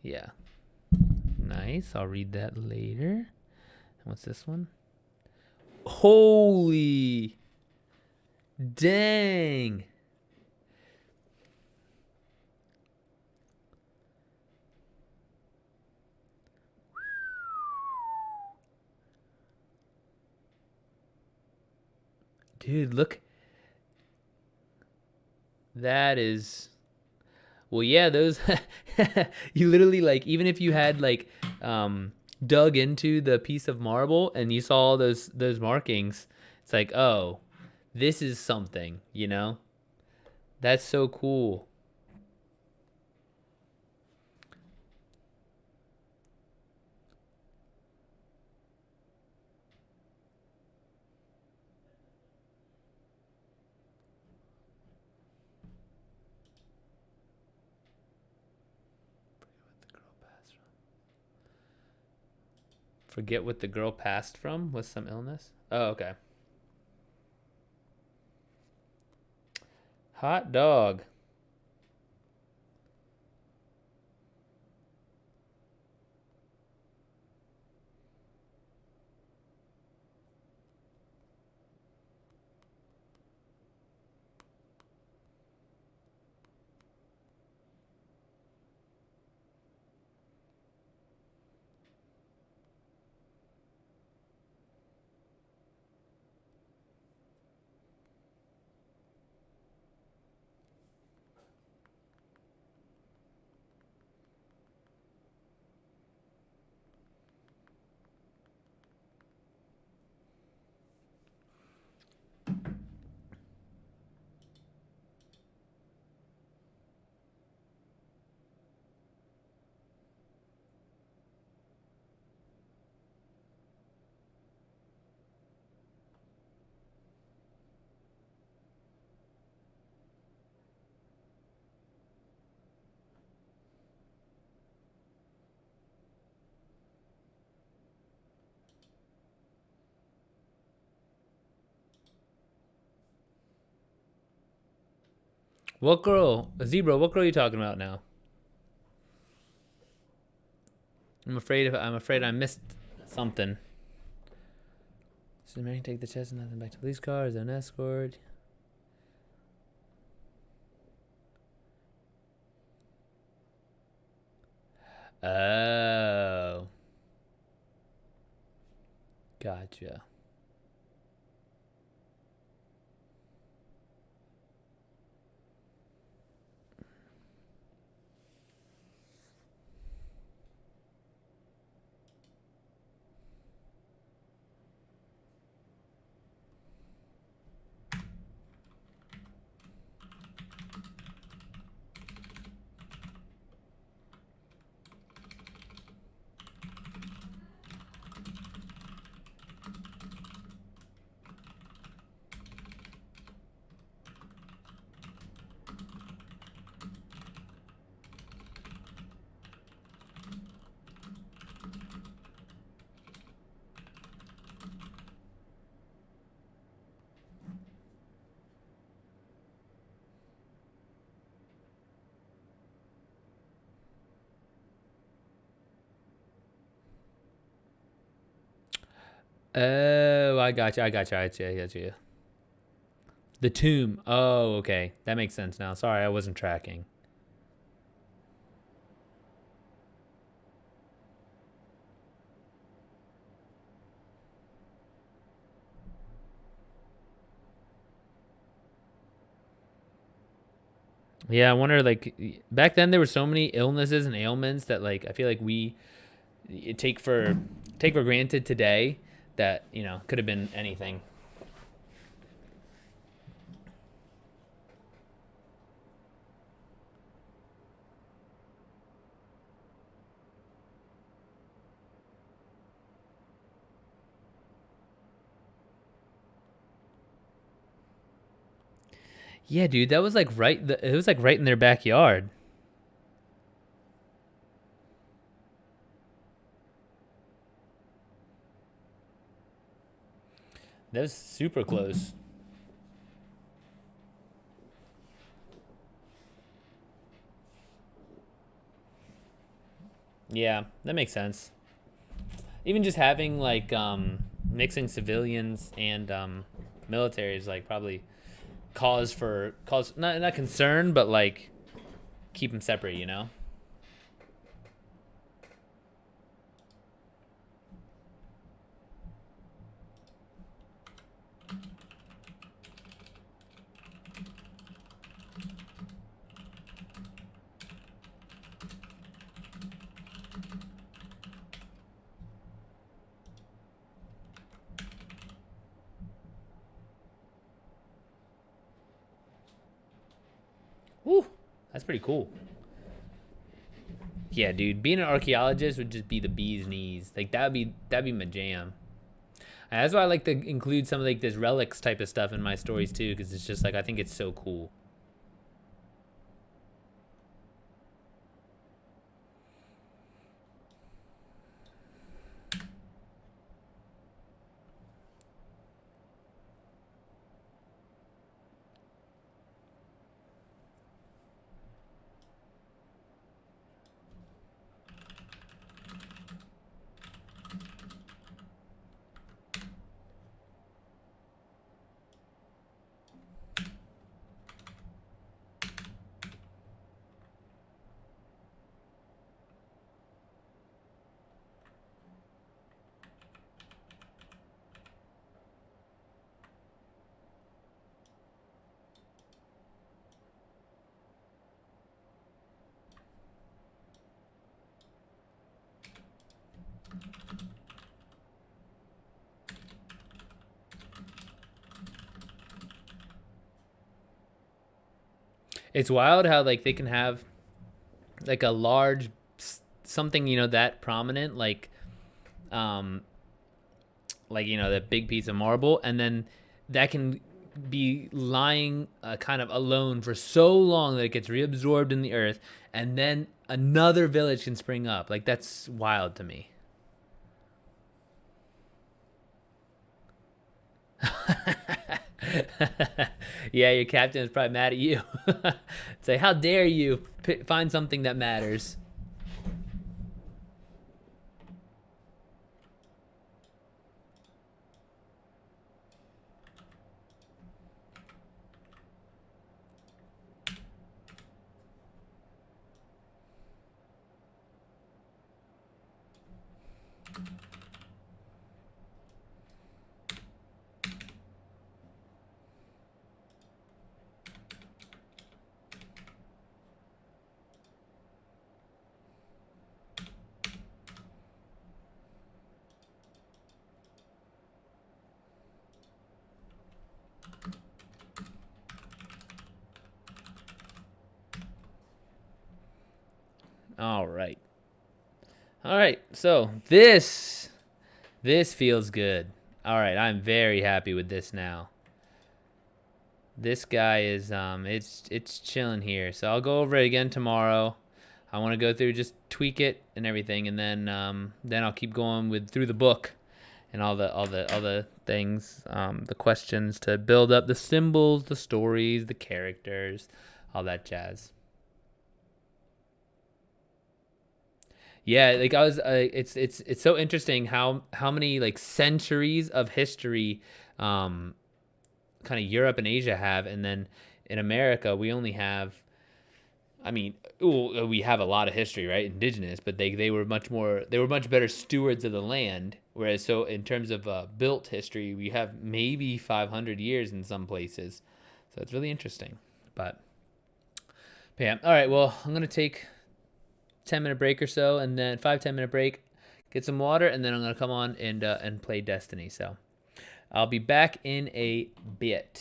Yeah. Nice. I'll read that later. What's this one? Holy dang. Dude, look. That is, well, yeah, those you literally, like, even if you had like dug into the piece of marble and you saw all those markings, it's like, oh, this is something, you know? That's so cool. Forget what the girl passed from was some illness. Oh, okay. Hot dog. What girl? Zebra, what girl are you talking about now? I'm afraid I missed something. So Mary take the chest and nothing back to police car as an escort. Oh. Gotcha. Oh, I got you. I got you. The tomb. Oh, okay. That makes sense now. Sorry, I wasn't tracking. Yeah, I wonder, like, back then there were so many illnesses and ailments that, like, I feel like we take for granted today that, could have been anything. Yeah, dude, that was like it was like right in their backyard. That was super close. Yeah, that makes sense. Even just having like mixing civilians and military is like probably cause not concern, but like keep them separate, you know? Woo, that's pretty cool. Yeah, dude, being an archaeologist would just be the bee's knees. Like that'd be my jam. And that's why I like to include some of like this relics type of stuff in my stories too, because it's just like I think it's so cool. It's wild how like they can have like a large something that prominent um like that big piece of marble, and then that can be lying kind of alone for so long that it gets reabsorbed in the earth, and then another village can spring up. Like that's wild to me. Yeah, your captain is probably mad at you. Say, how dare you find something that matters? All right. All right. So this feels good. All right, I'm very happy with this now. This guy is it's chilling here. So I'll go over it again tomorrow. I want to go through, just tweak it and everything, and then I'll keep going with through the book and all the things, the questions to build up the symbols, the stories, the characters, all that jazz. Yeah, like I was, it's so interesting how many like centuries of history, kind of Europe and Asia have, and then in America we only have. I mean, we have a lot of history, right? Indigenous, but they were much better stewards of the land. Whereas, so in terms of built history, we have maybe 500 years in some places. So it's really interesting. But yeah, all right. Well, I'm gonna take 10 minute break or so, and then 5 10 minute break, get some water, and then I'm gonna come on and play Destiny. So I'll be back in a bit.